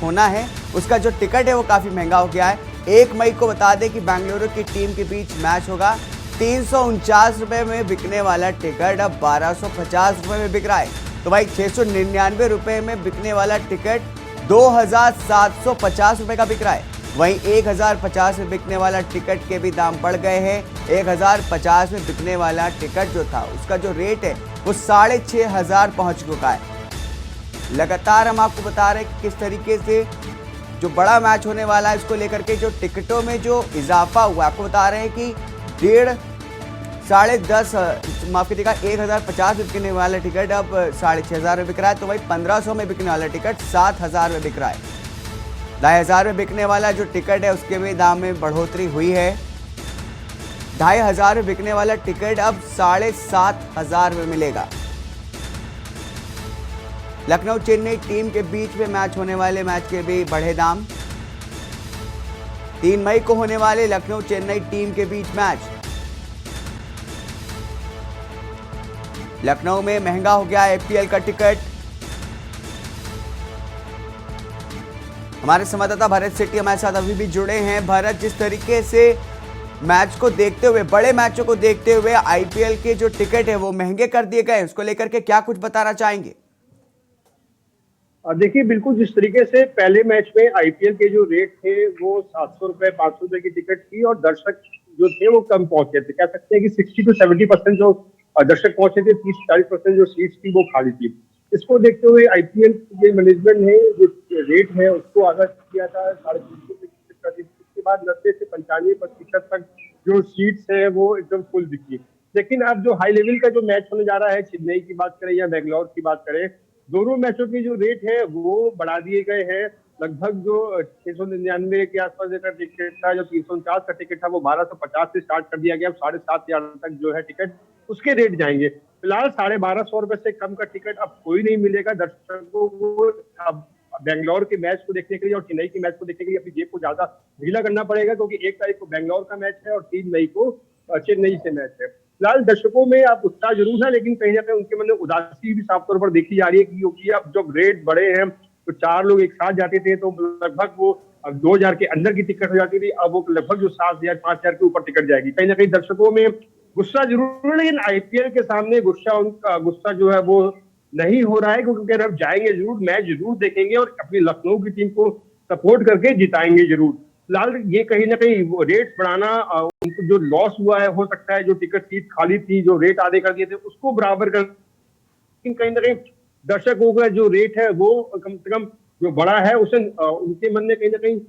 होना है उसका जो टिकट है वो काफी महंगा हो गया है। 1 मई को बता दें कि बेंगलुरु की टीम के बीच मैच होगा। 349 रुपए में बिकने वाला टिकट अब 1250 रुपए में बिक रहा है। तो भाई 699 रुपए में बिकने वाला टिकट 2750 रुपए का बिक रहा है। वहीं 1050 में बिकने वाला टिकट के भी दाम बढ़ गए हैं। 1050 में बिकने वाला टिकट जो था उसका जो रेट है वो 6500 पहुंच चुका है। लगातार हम आपको बता रहे हैं कि किस तरीके से जो बड़ा मैच होने वाला है इसको लेकर के जो टिकटों में जो इजाफा हुआ, आपको बता रहे हैं कि 1050 में बिकने वाला टिकट अब 6500 में बिक रहा है। तो भाई 1500 में बिकने वाला टिकट 7000 में बिक रहा है। 2500 में बिकने वाला जो टिकट है उसके भी दाम में बढ़ोतरी हुई है। 2500 में बिकने वाला टिकट अब 7500 में मिलेगा। लखनऊ चेन्नई टीम के बीच में मैच होने वाले मैच के भी बढ़े दाम। 3 मई को होने वाले लखनऊ चेन्नई टीम के बीच मैच। लखनऊ में महंगा हो गया आईपीएल का टिकट। हमारे संवाददाता भरत सेठी हमारे साथ अभी भी जुड़े हैं। भरत, जिस तरीके से मैच को देखते हुए, बड़े मैचों को देखते हुए आईपीएल के जो टिकट है वो महंगे कर दिए गए, उसको लेकर के क्या कुछ बताना चाहेंगे? देखिए, बिल्कुल जिस तरीके से पहले मैच में आईपीएल के जो रेट थे वो 700 रुपए 500 रुपए की टिकट थी और दर्शक जो थे वो कम पहुंचे थे। कह सकते हैं कि 60 to 70% जो दर्शक पहुंचे थे, 30-40% जो सीट्स थी वो खाली थी। इसको देखते हुए आईपीएल के मैनेजमेंट ने जो रेट है उसको आधा किया था 350 रुपए की। इसके बाद 90 से 95% तक जो सीट्स है वो एकदम फुल दिखी। लेकिन अब जो हाई लेवल का जो मैच होने जा रहा है, चेन्नई की बात करें या बेंगलोर की बात करें, दोनों मैचों के जो रेट है वो बढ़ा दिए गए हैं। लगभग जो 699 के आसपास का टिकट था, जो 349 का टिकट था वो 1250 से स्टार्ट कर दिया गया। अब 7500 तक जो है टिकट उसके रेट जाएंगे। फिलहाल 1250 रुपए से कम का टिकट अब कोई नहीं मिलेगा दर्शकों को। अब बेंगलोर के मैच को देखने के लिए और चेन्नई के मैच को देखने के लिए अपनी जेब को ज्यादा ढीला करना पड़ेगा, क्योंकि 1 तारीख को बेंगलोर का मैच है और 3 मई को चेन्नई से मैच है। फिलहाल दर्शकों में अब उत्साह जरूर है, लेकिन कहीं ना कहीं उनके मन में उदासी भी साफ तौर पर देखी जा रही है, क्योंकि अब जब रेट बढ़े हैं तो 4 लोग एक साथ जाते थे तो लगभग वो 2000 के अंदर की टिकट हो जाती थी, अब वो लगभग जो 7000 5000 के ऊपर टिकट जाएगी। कहीं ना कहीं दर्शकों में गुस्सा जरूर है, लेकिन आईपीएल के सामने उनका गुस्सा जो है वो नहीं हो रहा है, क्योंकि अब जाएंगे जरूर, मैच जरूर देखेंगे और अपनी लखनऊ की टीम को सपोर्ट करके जिताएंगे जरूर। फिलहाल ये कहीं ना कहीं वो रेट बढ़ाना, उनको जो लॉस हुआ है, हो सकता है जो टिकट सीट खाली थी, जो रेट आधे कर दिए थे उसको बराबर कर, लेकिन कहीं ना कहीं दर्शकों का जो रेट है वो कम से कम जो बड़ा है उसे उनके मन में कहीं ना कहीं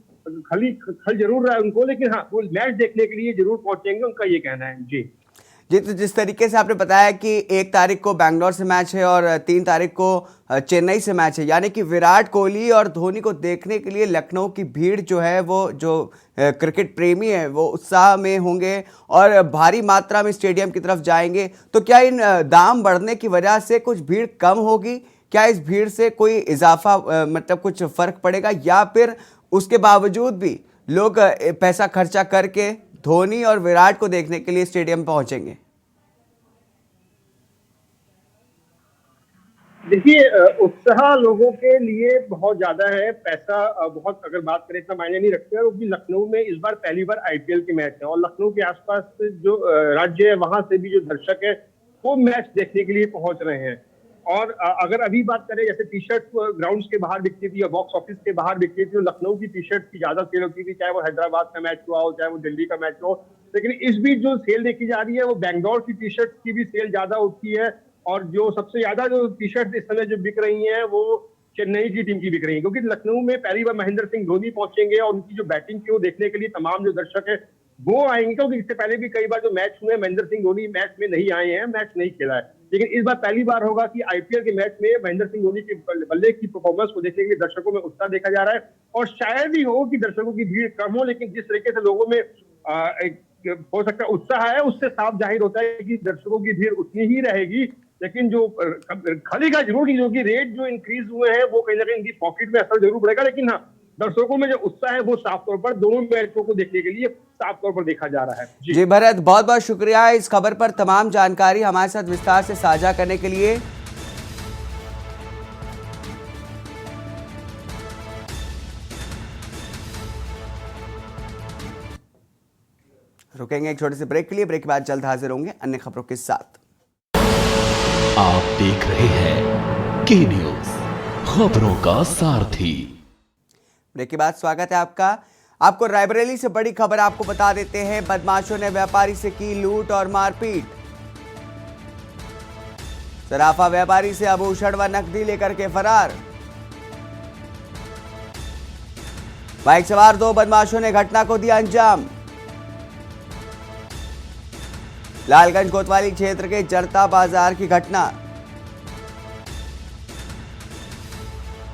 खल जरूर रहा है उनको, लेकिन हाँ वो मैच देखने के लिए जरूर पहुंचेंगे, उनका ये कहना है। जी, तो जिस तरीके से आपने बताया कि 1 तारीख को बैंगलोर से मैच है और 3 तारीख को चेन्नई से मैच है, यानी कि विराट कोहली और धोनी को देखने के लिए लखनऊ की भीड़ जो है वो जो क्रिकेट प्रेमी है वो उत्साह में होंगे और भारी मात्रा में स्टेडियम की तरफ जाएंगे। तो क्या इन दाम बढ़ने की वजह से कुछ भीड़ कम होगी? क्या इस भीड़ से कोई इजाफा मतलब कुछ फर्क पड़ेगा, या फिर उसके बावजूद भी लोग पैसा खर्चा करके धोनी और विराट को देखने के लिए स्टेडियम पहुंचेंगे? देखिए, उत्साह लोगों के लिए बहुत ज्यादा है। पैसा बहुत, अगर बात करें, इतना मायने नहीं रखते हैं, वो भी लखनऊ में इस बार पहली बार आईपीएल के मैच है और लखनऊ के आसपास जो राज्य है वहां से भी जो दर्शक है वो मैच देखने के लिए पहुंच रहे हैं। और अगर अभी बात करें जैसे टी शर्ट ग्राउंड्स के बाहर बिकती थी या बॉक्स ऑफिस के बाहर बिकती थी, तो लखनऊ की टी शर्ट की ज्यादा सेल होती थी, चाहे वो हैदराबाद का मैच हुआ हो चाहे वो दिल्ली का मैच हो। लेकिन इस बीच जो सेल देखी जा रही है वो बैंगलोर की टी शर्ट की भी सेल ज्यादा होती है, और जो सबसे ज्यादा जो टी शर्ट इस समय जो बिक रही है वो चेन्नई की टीम की बिक रही है, क्योंकि लखनऊ में पहली बार महेंद्र सिंह धोनी पहुंचेंगे और उनकी जो बैटिंग की वो देखने के लिए तमाम जो दर्शक है वो आएंगे, क्योंकि इससे पहले भी कई बार जो मैच हुए महेंद्र सिंह धोनी मैच में नहीं आए हैं, मैच नहीं खेला है। लेकिन इस बार पहली बार होगा कि आईपीएल के मैच में महेंद्र सिंह धोनी के बल्ले की परफॉर्मेंस को देखने के लिए दर्शकों में उत्साह देखा जा रहा है। और शायद ही हो कि दर्शकों की भीड़ कम हो, लेकिन जिस तरीके से लोगों में एक हो सकता है उत्साह है, उससे साफ जाहिर होता है कि दर्शकों की भीड़ उतनी ही रहेगी। लेकिन जो खरीगा जरूर जो कि रेट जो इंक्रीज हुए हैं वो कहीं ना कहीं इनकी पॉकेट में असर जरूर पड़ेगा, लेकिन हाँ दर्शकों में जो उत्साह है वो साफ तौर पर दोनों मैचों को देखने के लिए साफ तौर पर देखा जा रहा है। जी भरत, बहुत बहुत शुक्रिया इस खबर पर तमाम जानकारी हमारे साथ विस्तार से साझा करने के लिए। रुकेंगे एक छोटे से ब्रेक के लिए, ब्रेक के बाद जल्द हाजिर होंगे अन्य खबरों के साथ। आप देख रहे हैं के न्यूज, खबरों का सारथी। ब्रेक के बाद स्वागत है आपको रायबरेली से बड़ी खबर आपको बता देते हैं। बदमाशों ने व्यापारी से की लूट और मारपीट। सराफा व्यापारी से आभूषण व नकदी लेकर के फरार। बाइक सवार 2 बदमाशों ने घटना को दिया अंजाम। लालगंज कोतवाली क्षेत्र के जरता बाजार की घटना।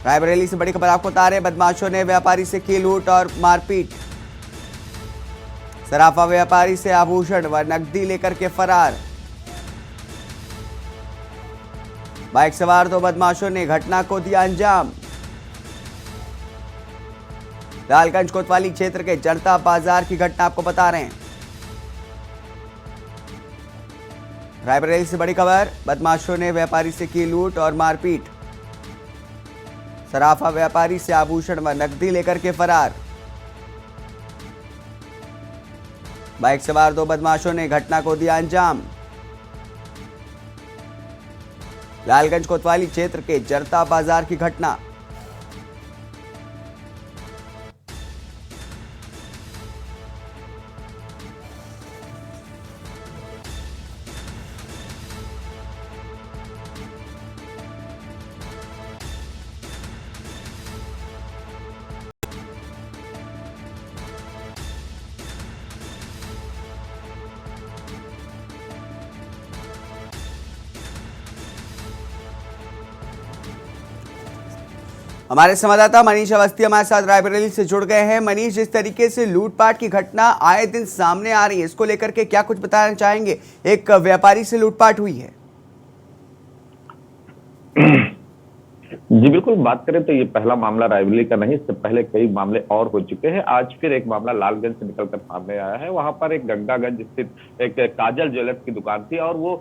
रायबरेली से बड़ी खबर आपको बता रहे हैं, बदमाशों ने व्यापारी से की लूट और मारपीट। सराफा व्यापारी से आभूषण व नकदी लेकर के फरार। बाइक सवार 2 बदमाशों ने घटना को दिया अंजाम। लालगंज कोतवाली क्षेत्र के जरता बाजार की घटना आपको बता रहे हैं। रायबरेली से बड़ी खबर, बदमाशों ने व्यापारी से की लूट और मारपीट। सराफा व्यापारी से आभूषण व नकदी लेकर के फरार। बाइक सवार 2 बदमाशों ने घटना को दिया अंजाम। लालगंज कोतवाली क्षेत्र के जरता बाजार की घटना। हमारे संवाददाता मनीष अवस्थी हमारे साथ रायबरेली से जुड़ गए हैं। मनीष, जिस तरीके से लूटपाट की घटना आए दिन सामने आ रही है, इसको लेकर के क्या कुछ बताना चाहेंगे? एक व्यापारी से लूटपाट हुई है। जी बिल्कुल, बात करें तो ये पहला मामला रायबरेली का नहीं, इससे पहले कई मामले और हो चुके हैं। आज फिर एक मामला लालगंज से निकलकर सामने आया है। वहां पर एक गंगागंज स्थित एक काजल ज्वेलर्स की दुकान थी और वो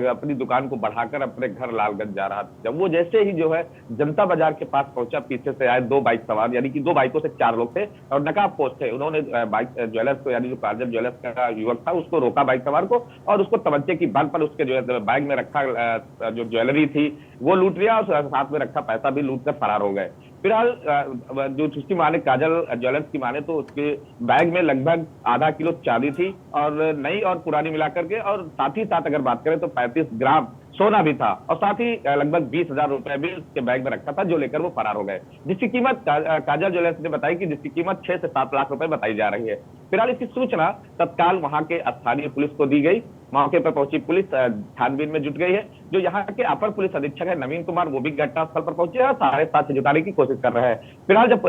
अपनी दुकान को बढ़ाकर अपने घर लालगंज जा रहा था। जब वो जैसे ही जो है जनता बाजार के पास पहुंचा, पीछे से आए 2 बाइक सवार, यानी कि 2 बाइकों से 4 लोग थे और नकाबपोश थे। उन्होंने बाइक ज्वेलर्स को, यानी जो काजल ज्वेलर्स का युवक था, उसको रोका बाइक सवार को और उसको तमंचे की बल पर उसके जो है बैग में रखा जो ज्वेलरी थी वो लूट लिया और साथ में रखा पैसा भी लूट कर फरार हो गए। फिलहाल जो उसकी माने काजल ज्वेलर्स की माने तो उसके बैग में लगभग आधा किलो चांदी थी और नई और पुरानी मिलाकर के, और साथ ही साथ अगर बात करें तो 35 ग्राम सोना भी था और साथ ही लगभग 20,000 रुपए भी उसके बैग में रखा था, जो लेकर वो फरार हो गए। जिसकी कीमत काजल ज्वेलर्स ने बताई कि जिसकी कीमत 6 से 7 लाख रुपए बताई जा रही है। फिलहाल इसकी सूचना तत्काल वहां के स्थानीय पुलिस को दी गई। मौके पर पहुंची पुलिस छानबीन में जुट गई है। जो यहाँ के अपर पुलिस अधीक्षक है नवीन कुमार, वो भी घटनास्थल पर पहुंचे और सारे साथ जुटाने की कोशिश कर रहे हैं। फिलहाल जब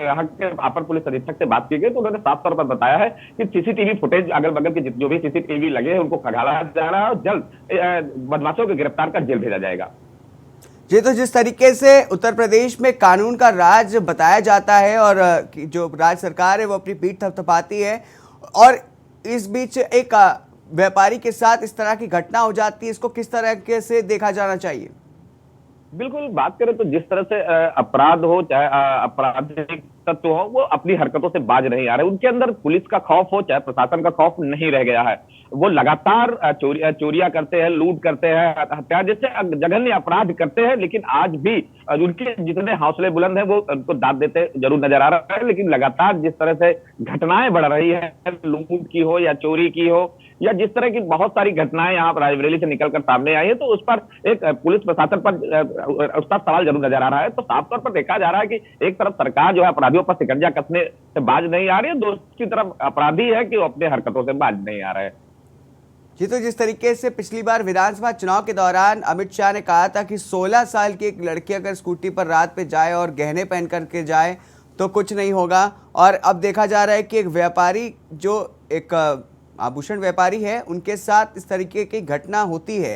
यहाँ के अपर पुलिस अधीक्षक से बात की गई तो उन्होंने साफ तौर पर बताया है कि सीसीटीवी फुटेज अगल बगल के जो भी सीसीटीवी लगे हैं उनको खंगाला जा रहा है और जल्द बदमाशों को गिरफ्तार कर जेल भेजा जाएगा। जी, तो जिस तरीके से उत्तर प्रदेश में कानून का राज बताया जाता है और जो राज्य सरकार है वो अपनी पीठ थपथपाती है, और इस बीच एक व्यापारी के साथ इस तरह की घटना हो जाती है, इसको किस तरह से देखा जाना चाहिए? बिल्कुल, बात करें तो जिस तरह से अपराध हो, चाहे आपराधिक तत्व हो वो अपनी हरकतों से बाज नहीं आ रहे। उनके अंदर पुलिस का खौफ हो चाहे प्रशासन का खौफ नहीं रह गया है। वो लगातार चोरियां करते हैं, लूट करते हैं, हत्या जैसे जघन्य अपराध करते हैं, लेकिन आज भी उनके जितने हौसले बुलंद हैं वो उनको दाद देते जरूर नजर आ रहा है। लेकिन लगातार जिस तरह से घटनाएं बढ़ रही है, लूट की हो या चोरी की हो या जिस तरह की बहुत सारी घटनाएं यहाँ रायबरेली से निकलकर सामने आई है, तो उस पर एक पुलिस प्रशासन पर उसका सवाल जरूर नजर आ रहा है। तो साफ तौर पर देखा जा रहा है कि एक तरफ सरकार जो है अपराधियों पर शिकंजा कसने से बाज नहीं आ रही है, दूसरी तरफ अपराधी है कि वो अपने हरकतों से बाज नहीं आ रहे हैं। जी, तो जिस तरीके से पिछली बार विधानसभा चुनाव के दौरान अमित शाह ने कहा था कि 16 साल की एक लड़की अगर स्कूटी पर रात पे जाए और गहने पहन करके जाए तो कुछ नहीं होगा, और अब देखा जा रहा है कि एक व्यापारी जो एक आभूषण व्यापारी है उनके साथ इस तरीके की घटना होती है,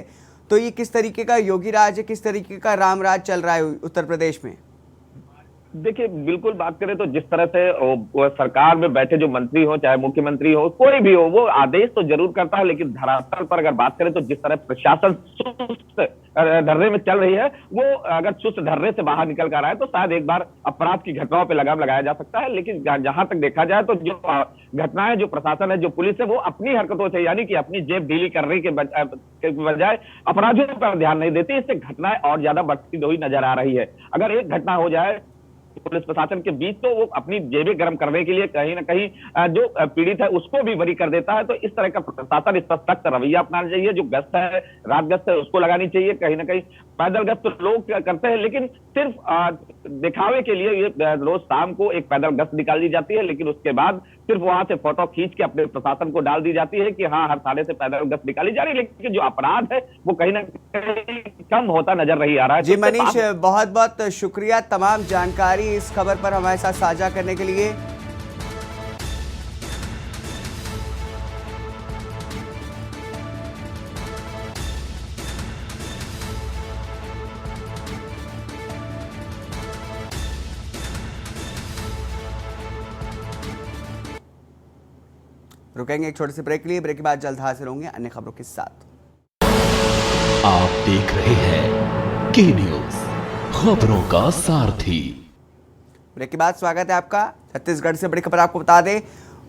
तो ये किस तरीके का योगी राज है, किस तरीके का राम राज चल रहा है उत्तर प्रदेश में? देखिए, बिल्कुल बात करें तो जिस तरह से वो सरकार में बैठे जो मंत्री हो चाहे मुख्यमंत्री हो कोई भी हो, वो आदेश तो जरूर करता है, लेकिन धरातल पर अगर बात करें तो जिस तरह प्रशासन सुस्त ढर्रे में चल रही है, वो अगर सुस्त ढर्रे से बाहर निकल कर आए तो शायद एक बार अपराध की घटनाओं पे लगाम लगाया जा सकता है। लेकिन जहां तक देखा जाए तो जो घटनाएं, जो प्रशासन है, जो पुलिस है, वो अपनी हरकतों से यानी कि अपनी जेब ढीली करने के बजाय अपराधियों पर ध्यान नहीं देती। इससे घटनाएं और ज्यादा बढ़ती हुई नजर आ रही है। अगर एक घटना हो जाए पुलिस प्रशासन के बीच तो वो अपनी जेबें गर्म करने के लिए कहीं ना कहीं जो पीड़ित है उसको भी बरी कर देता है। तो इस तरह का प्रशासन इस पर सख्त रवैया अपनाना चाहिए। जो गश्त है, रात गश्त है, उसको लगानी चाहिए। कहीं ना कहीं पैदल गश्त तो लोग करते हैं, लेकिन सिर्फ दिखावे के लिए ये रोज शाम को एक पैदल गश्त निकाली जाती है, लेकिन उसके बाद सिर्फ वहां से फोटो खींच के अपने प्रशासन को डाल दी जाती है कि हाँ, हर थाने से पैदल गश्त निकाली जा रही है, लेकिन जो अपराध है वो कहीं ना कहीं कम होता नजर नहीं आ रहा है। जी मनीष, बहुत बहुत शुक्रिया तमाम जानकारी इस खबर पर हमारे साथ साझा करने के लिए। रुकेंगे एक छोटे से ब्रेक के लिए, ब्रेक के बाद जल्द हाजिर होंगे अन्य खबरों के साथ। आप देख रहे हैं के न्यूज, खबरों का सारथी। ब्रेक के बाद स्वागत है आपका। छत्तीसगढ़ से बड़ी खबर आपको बता दें,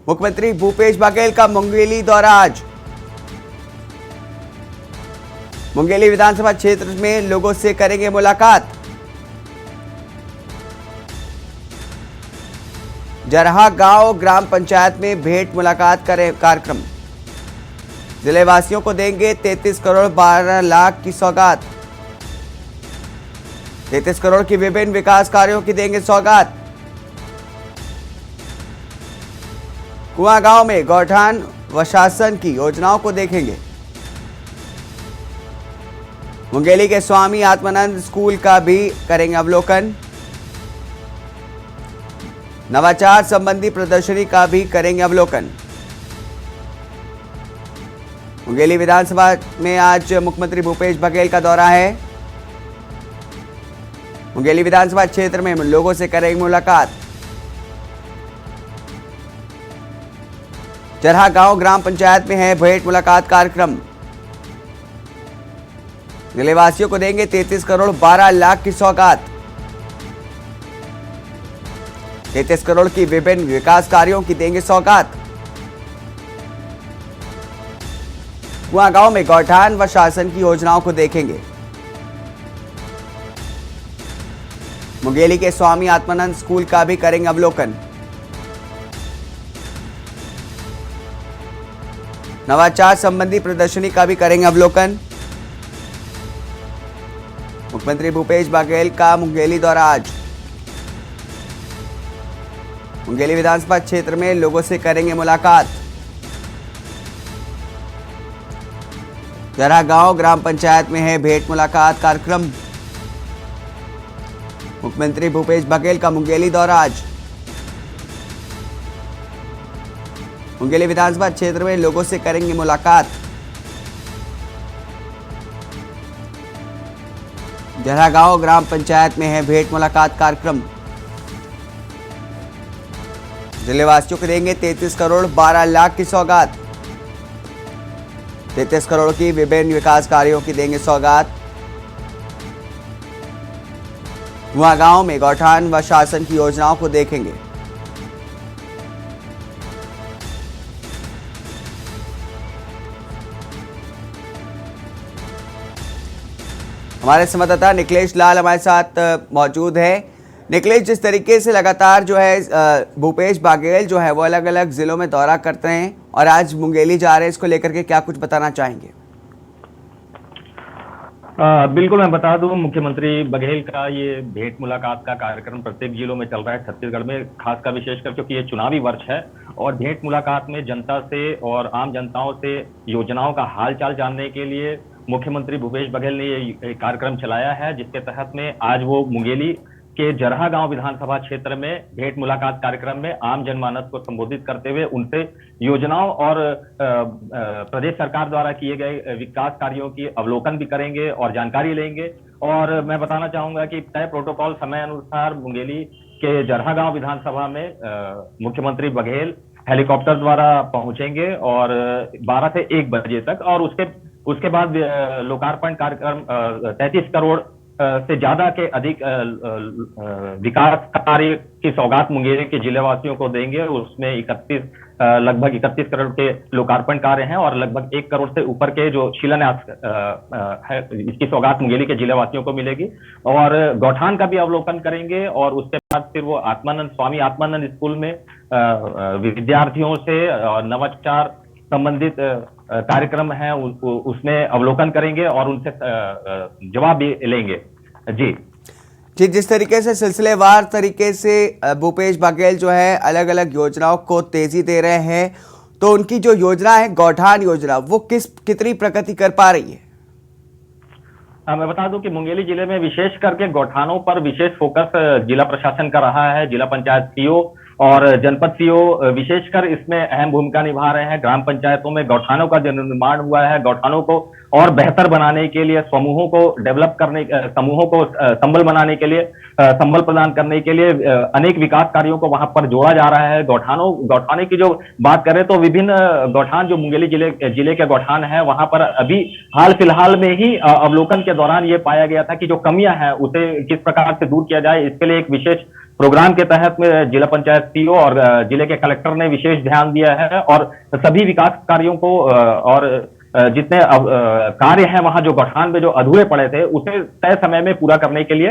मुख्यमंत्री भूपेश बघेल का मुंगेली दौरा आज। मुंगेली विधानसभा क्षेत्र में लोगों से करेंगे मुलाकात। जरहा गांव ग्राम पंचायत में भेंट मुलाकात करे कार्यक्रम। जिले वासियों को देंगे 33 करोड़ 12 लाख की सौगात। 33 करोड़ की विभिन्न विकास कार्यों की देंगे सौगात। कुआं गांव में गौठान व शासन की योजनाओं को देखेंगे। मुंगेली के स्वामी आत्मानंद स्कूल का भी करेंगे अवलोकन। नवाचार संबंधी प्रदर्शनी का भी करेंगे अवलोकन। मुंगेली विधानसभा में आज मुख्यमंत्री भूपेश बघेल का दौरा है। मुंगेली विधानसभा क्षेत्र में लोगों से करेंगे मुलाकात। जरहा गांव ग्राम पंचायत में है भेंट मुलाकात कार्यक्रम। जिलेवासियों को देंगे 33 करोड़ 12 लाख की सौगात। 33 करोड़ की विभिन्न विकास कार्यों की देंगे सौगात। कुआं गांव में गौठान व शासन की योजनाओं को देखेंगे। मुंगेली के स्वामी आत्मानंद स्कूल का भी करेंगे अवलोकन। नवाचार संबंधी प्रदर्शनी का भी करेंगे अवलोकन। मुख्यमंत्री भूपेश बघेल का मुंगेली दौरा आज। मुंगेली विधानसभा क्षेत्र में लोगों से करेंगे मुलाकात। जरहा गांव ग्राम पंचायत में है भेंट मुलाकात कार्यक्रम। मुख्यमंत्री भूपेश बघेल का मुंगेली दौरा आज। मुंगेली विधानसभा क्षेत्र में लोगों से करेंगे मुलाकात। जरहा गांव ग्राम पंचायत में है भेंट मुलाकात कार्यक्रम। जिलेवासियों को देंगे 33 करोड़ 12 लाख की सौगात। 33 करोड़ की विभिन्न विकास कार्यों की देंगे सौगात। कुआं गांव में गौठान व शासन की योजनाओं को देखेंगे। हमारे संवाददाता निखिलेश लाल हमारे साथ मौजूद है। निखिलेश, जिस तरीके से लगातार जो है भूपेश बघेल जो है वो अलग अलग जिलों में दौरा करते हैं और आज मुंगेली जा रहे हैं, इसको लेकर के क्या कुछ बताना चाहेंगे? बिल्कुल, मैं बता दूं, मुख्यमंत्री बघेल का ये भेंट मुलाकात का कार्यक्रम प्रत्येक जिलों में चल रहा है छत्तीसगढ़ में, खासकर विशेषकर क्योंकि ये चुनावी वर्ष है और भेंट मुलाकात में जनता से और आम जनताओं से योजनाओं का हालचाल जानने के लिए मुख्यमंत्री भूपेश बघेल ने ये कार्यक्रम चलाया है, जिसके तहत में आज वो मुंगेली के जरहा गांव विधानसभा क्षेत्र में भेंट मुलाकात कार्यक्रम में आम जनमानस को संबोधित करते हुए उनसे योजनाओं और प्रदेश सरकार द्वारा किए गए विकास कार्यों की अवलोकन भी करेंगे और जानकारी लेंगे। और मैं बताना चाहूंगा कि तय प्रोटोकॉल समय अनुसार मुंगेली के जरहा गांव विधानसभा में मुख्यमंत्री बघेल हेलीकॉप्टर द्वारा पहुंचेंगे और 12 से 1 बजे तक, और उसके बाद लोकार्पण कार्यक्रम 33 करोड़ से ज्यादा के अधिक विकास कार्य की सौगात मुंगेली के जिलेवासियों को देंगे। उसमें लगभग 31 करोड़ के लोकार्पण कार्य हैं और लगभग 1 करोड़ से ऊपर के जो शिलान्यास है, इसकी सौगात मुंगेली के जिलेवासियों को मिलेगी। और गौठान का भी अवलोकन करेंगे और उसके बाद फिर वो स्वामी आत्मानंद स्कूल में विद्यार्थियों से नवाचार संबंधित कार्यक्रम है उसमें अवलोकन करेंगे और उनसे जवाब भी लेंगे। जी, जिस तरीके से सिलसिलेवार तरीके से भूपेश बघेल जो है अलग अलग योजनाओं को तेजी दे रहे हैं, तो उनकी जो योजना है गौठान योजना, वो कितनी प्रगति कर पा रही है? मैं बता दूं कि मुंगेली जिले में विशेष करके गौठानों पर विशेष फोकस जिला प्रशासन का रहा है। जिला पंचायत सीओ और जनपद सीओ विशेषकर इसमें अहम भूमिका निभा रहे हैं। ग्राम पंचायतों में गौठानों का जो निर्माण हुआ है, गौठानों को और बेहतर बनाने के लिए, समूहों को डेवलप करने, समूहों को संबल बनाने के लिए, संबल प्रदान करने के लिए अनेक विकास कार्यों को वहां पर जोड़ा जा रहा है। गौठाने की जो बात करें तो विभिन्न गौठान जो मुंगेली जिले के गौठान है, वहां पर अभी हाल फिलहाल में ही अवलोकन के दौरान ये पाया गया था कि जो कमियां हैं उसे किस प्रकार से दूर किया जाए। इसके लिए एक विशेष प्रोग्राम के तहत में जिला पंचायत सीओ और जिले के कलेक्टर ने विशेष ध्यान दिया है और सभी विकास कार्यों को और जितने कार्य हैं वहां जो गौठान में जो अधूरे पड़े थे उसे तय समय में पूरा करने के लिए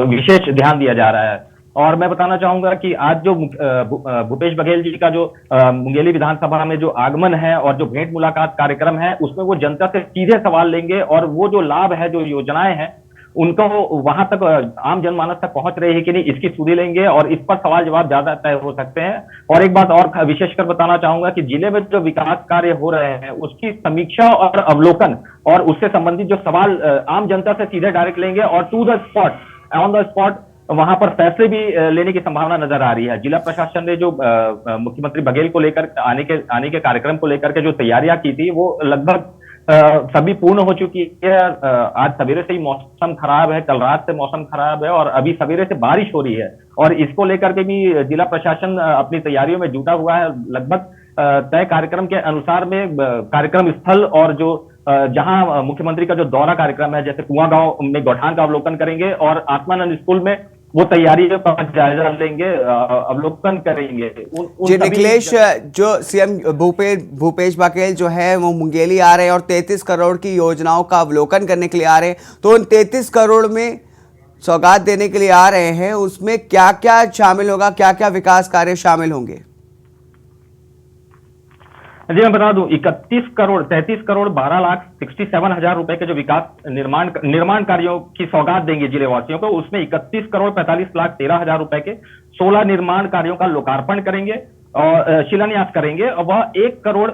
विशेष ध्यान दिया जा रहा है। और मैं बताना चाहूंगा कि आज जो भूपेश बघेल जी का जो मुंगेली विधानसभा में जो आगमन है और जो भेंट मुलाकात कार्यक्रम है, उसमें वो जनता से सीधे सवाल लेंगे और वो जो लाभ है, जो योजनाएं हैं, उनको वहां तक आम जनमानस तक पहुंच रही है कि नहीं, इसकी सुधि लेंगे और इस पर सवाल जवाब ज्यादा तय हो सकते हैं। और एक बात और विशेषकर बताना चाहूंगा कि जिले में जो विकास कार्य हो रहे हैं उसकी समीक्षा और अवलोकन और उससे संबंधित जो सवाल आम जनता से सीधे डायरेक्ट लेंगे और to the spot, on the spot वहां पर फैसले भी लेने की संभावना नजर आ रही है। जिला प्रशासन ने जो मुख्यमंत्री बघेल को लेकर आने के कार्यक्रम को लेकर के जो तैयारियां की थी वो लगभग सभी पूर्ण हो चुकी है। आज सवेरे से ही मौसम खराब है, कल रात से मौसम खराब है और अभी सवेरे से बारिश हो रही है और इसको लेकर के भी जिला प्रशासन अपनी तैयारियों में जुटा हुआ है। लगभग तय कार्यक्रम के अनुसार में कार्यक्रम स्थल और जो जहां मुख्यमंत्री का जो दौरा कार्यक्रम है, जैसे कुआं गांव में गौठान का अवलोकन करेंगे और आत्मानंद स्कूल में वो तैयारी का जायजा लेंगे, अवलोकन करेंगे। जी निखिलेश, जो सीएम भूपेश बघेल जो है वो मुंगेली आ रहे हैं और 33 करोड़ की योजनाओं का अवलोकन करने के लिए आ रहे हैं, तो उन 33 करोड़ में सौगात देने के लिए आ रहे हैं, उसमें क्या क्या शामिल होगा, क्या क्या विकास कार्य शामिल होंगे? जी मैं बता दूं, 33 करोड़ 12,67,000 रुपए के जो विकास निर्माण कार्यों की सौगात देंगे जिलेवासियों को, उसमें 31 करोड़ 45,13,000 रुपए के 16 निर्माण कार्यों का लोकार्पण करेंगे और शिलान्यास करेंगे और वह 1 करोड़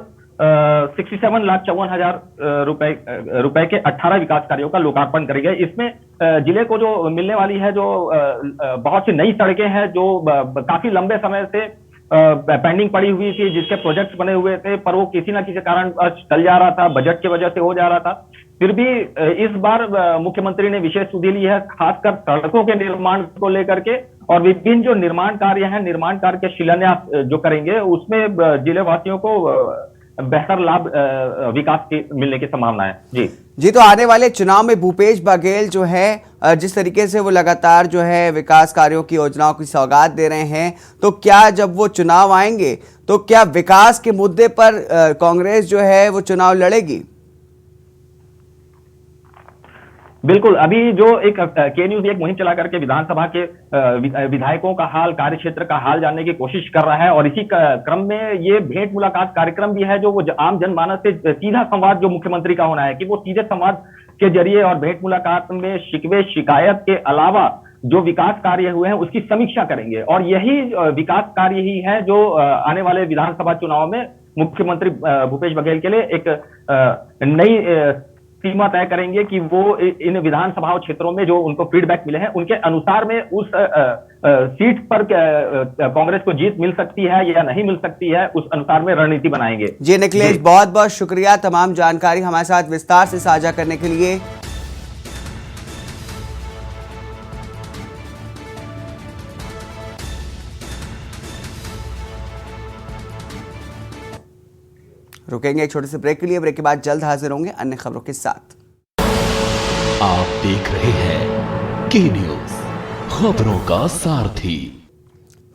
67,54,000 रुपए के 18 विकास कार्यों का लोकार्पण करेंगे। इसमें जिले को जो मिलने वाली है, जो बहुत सी नई सड़कें हैं जो काफी लंबे समय से पेंडिंग पड़ी हुई थी, जिसके प्रोजेक्ट्स बने हुए थे पर वो किसी ना किसी कारण चल जा रहा था, बजट की वजह से हो जा रहा था। फिर भी इस बार मुख्यमंत्री ने विशेष सुधि ली है, खासकर सड़कों के निर्माण को लेकर के, और विभिन्न जो निर्माण कार्य हैं, निर्माण कार्य के शिलान्यास जो करेंगे उसमें जिले वासियों को बेहतर लाभ विकास की मिलने की संभावना है। जी तो आने वाले चुनाव में भूपेश बघेल जो है जिस तरीके से वो लगातार जो है विकास कार्यों की योजनाओं की सौगात दे रहे हैं, तो क्या जब वो चुनाव आएंगे तो क्या विकास के मुद्दे पर कांग्रेस जो है वो चुनाव लड़ेगी? बिल्कुल, अभी जो एक के न्यूज एक मुहिम चला करके विधानसभा के विधायकों का हाल, कार्यक्षेत्र का हाल जानने की कोशिश कर रहा है, और इसी क्रम में ये भेंट मुलाकात कार्यक्रम भी है, जो वो आम जनमानस से सीधा संवाद जो मुख्यमंत्री का होना है, कि वो सीधे संवाद के जरिए और भेंट मुलाकात में शिकवे शिकायत के अलावा जो विकास कार्य हुए हैं उसकी समीक्षा करेंगे। और यही विकास कार्य ही है जो आने वाले विधानसभा चुनाव में मुख्यमंत्री भूपेश बघेल के लिए एक नई सीमा तय करेंगे कि वो इन विधानसभा क्षेत्रों में जो उनको फीडबैक मिले हैं उनके अनुसार में उस सीट पर कांग्रेस को जीत मिल सकती है या नहीं मिल सकती है, उस अनुसार में रणनीति बनाएंगे। जी निखिलेश, बहुत बहुत शुक्रिया तमाम जानकारी हमारे साथ विस्तार से साझा करने के लिए। रुकेंगे एक छोटे से ब्रेक के लिए। ब्रेक के बाद जल्द हाजिर होंगे अन्य खबरों के साथ। आप देख रहे हैं के न्यूज, खबरों का सारथी।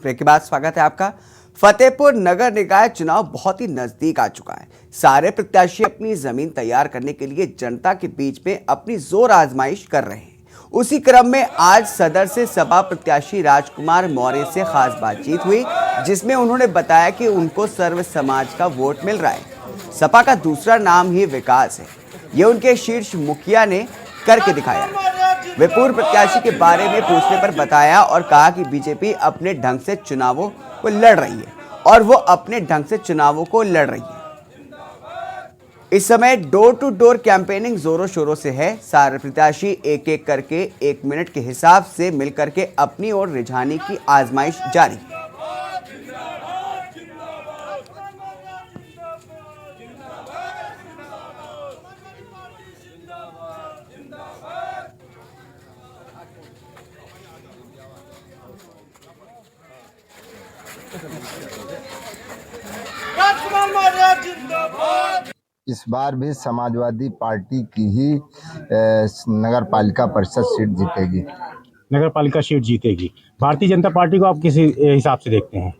ब्रेक के बाद स्वागत है आपका। फतेहपुर नगर निकाय चुनाव बहुत ही नजदीक आ चुका है। सारे प्रत्याशी अपनी जमीन तैयार करने के लिए जनता के बीच में अपनी जोर आजमाइश कर रहे हैं। उसी क्रम में आज सदर से सपा प्रत्याशी राजकुमार मौर्य से खास बातचीत हुई, जिसमें उन्होंने बताया कि उनको सर्व समाज का वोट मिल रहा है। सपा का दूसरा नाम ही विकास है, ये उनके शीर्ष मुखिया ने करके दिखाया। वे पूर्व प्रत्याशी के बारे में पूछने पर बताया और कहा कि बीजेपी अपने ढंग से चुनावों को लड़ रही है और वो अपने ढंग से चुनावों को लड़ रही है। इस समय डोर टू डोर कैंपेनिंग जोरों शोरों से है। सारे प्रत्याशी एक एक करके 1 मिनट के हिसाब से मिलकर के अपनी ओर रिझाने की आजमाइश जारी है। इस बार भी समाजवादी पार्टी की ही नगर पालिका परिषद सीट जीतेगी। नगर पालिका सीट जीतेगी। भारतीय जनता पार्टी को आप किस हिसाब से देखते हैं?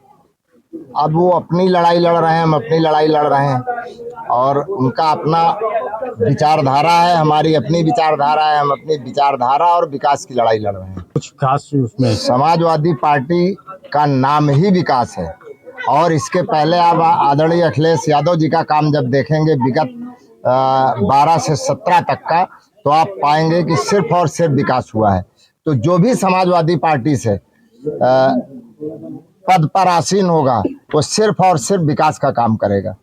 अब वो अपनी लड़ाई लड़ रहे हैं, हम अपनी लड़ाई लड़ रहे हैं और उनका अपना विचारधारा है, हमारी अपनी विचारधारा है, हम अपनी विचारधारा और विकास की लड़ाई लड़ रहे हैं। कुछ खास उसमें समाजवादी पार्टी का नाम ही विकास है और इसके पहले आप आदरणीय अखिलेश यादव जी का काम जब देखेंगे विगत 12 से 17 तक का, तो आप पाएंगे कि सिर्फ और सिर्फ विकास हुआ है। तो जो भी समाजवादी पार्टी से पद पर आसीन होगा वो सिर्फ और सिर्फ विकास का काम करेगा।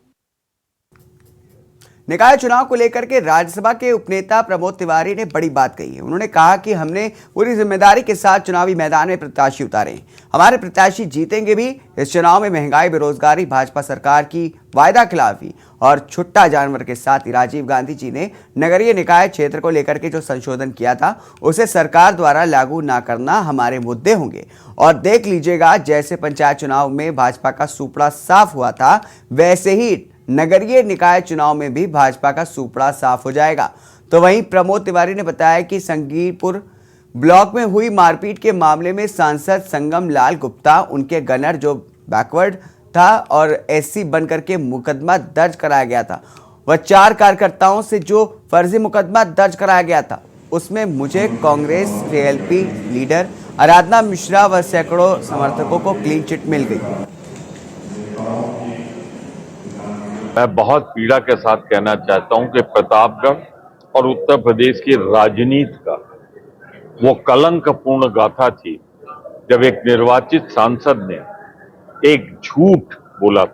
निकाय चुनाव को लेकर के राज्यसभा के उपनेता प्रमोद तिवारी ने बड़ी बात कही है। उन्होंने कहा कि हमने पूरी जिम्मेदारी के साथ चुनावी मैदान में प्रत्याशी उतारे हैं। हमारे प्रत्याशी जीतेंगे भी। इस चुनाव में महंगाई, बेरोजगारी, भाजपा सरकार की वायदा खिलाफी और छुट्टा जानवर के साथ ही राजीव गांधी जी ने नगरीय निकाय क्षेत्र को लेकर के जो संशोधन किया था उसे सरकार द्वारा लागू ना करना हमारे मुद्दे होंगे। और देख लीजिएगा, जैसे पंचायत चुनाव में भाजपा का सुपड़ा साफ हुआ था, वैसे ही नगरीय निकाय चुनाव में भी भाजपा का सुपड़ा साफ हो जाएगा। तो वहीं प्रमोद तिवारी ने बताया कि संगीपुर ब्लॉक में हुई मारपीट के मामले में सांसद संगम लाल गुप्ता, उनके गनर जो बैकवर्ड था और एससी बनकर के मुकदमा दर्ज कराया गया था, वह 4 कार्यकर्ताओं से जो फर्जी मुकदमा दर्ज कराया गया था उसमें मुझे कांग्रेस जेएलपी लीडर आराधना मिश्रा व सैकड़ों समर्थकों को क्लीन चिट मिल गई। मैं बहुत पीड़ा के साथ कहना चाहता हूं कि प्रतापगढ़ और उत्तर प्रदेश की राजनीति का वो कलंकपूर्ण गाथा थी जब एक निर्वाचित सांसद ने एक झूठ बोला,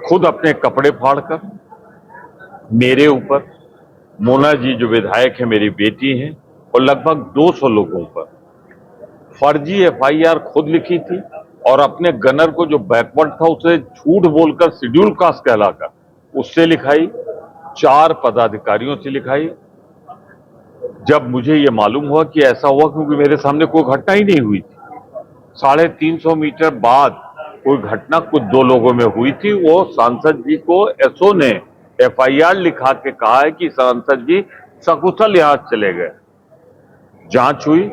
खुद अपने कपड़े फाड़कर मेरे ऊपर, मोना जी जो विधायक है मेरी बेटी हैं, और लगभग 200 लोगों पर फर्जी एफआईआर खुद लिखी थी और अपने गनर को जो बैकवर्ड था उसे झूठ बोलकर शेड्यूल कास्ट कहलाकर उससे लिखाई, 4 पदाधिकारियों से लिखाई। जब मुझे ये मालूम हुआ कि ऐसा हुआ क्योंकि मेरे सामने कोई घटना ही नहीं हुई थी, 350 मीटर बाद कोई घटना कुछ 2 लोगों में हुई थी। वो सांसद जी को एसओ ने एफआईआर लिखा के कहा है कि सांसद जी सकुशल यहाँ चले गए। जांच हुई।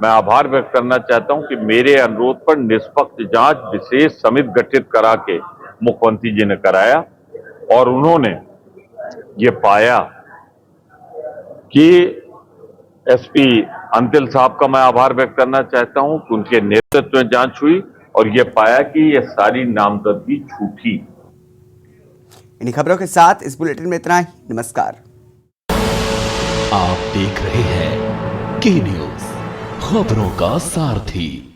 मैं आभार व्यक्त करना चाहता हूं कि मेरे अनुरोध पर निष्पक्ष जांच विशेष समिति गठित करा के मुख्यमंत्री जी ने कराया और उन्होंने ये पाया कि एसपी अंतिल साहब का मैं आभार व्यक्त करना चाहता हूं कि उनके नेतृत्व में जांच हुई और ये पाया कि ये सारी नामजदगी झूठी। इन्हीं खबरों के साथ इस बुलेटिन में इतना ही। नमस्कार। आप देख रहे हैं के न्यूज, खबरों का सारथी।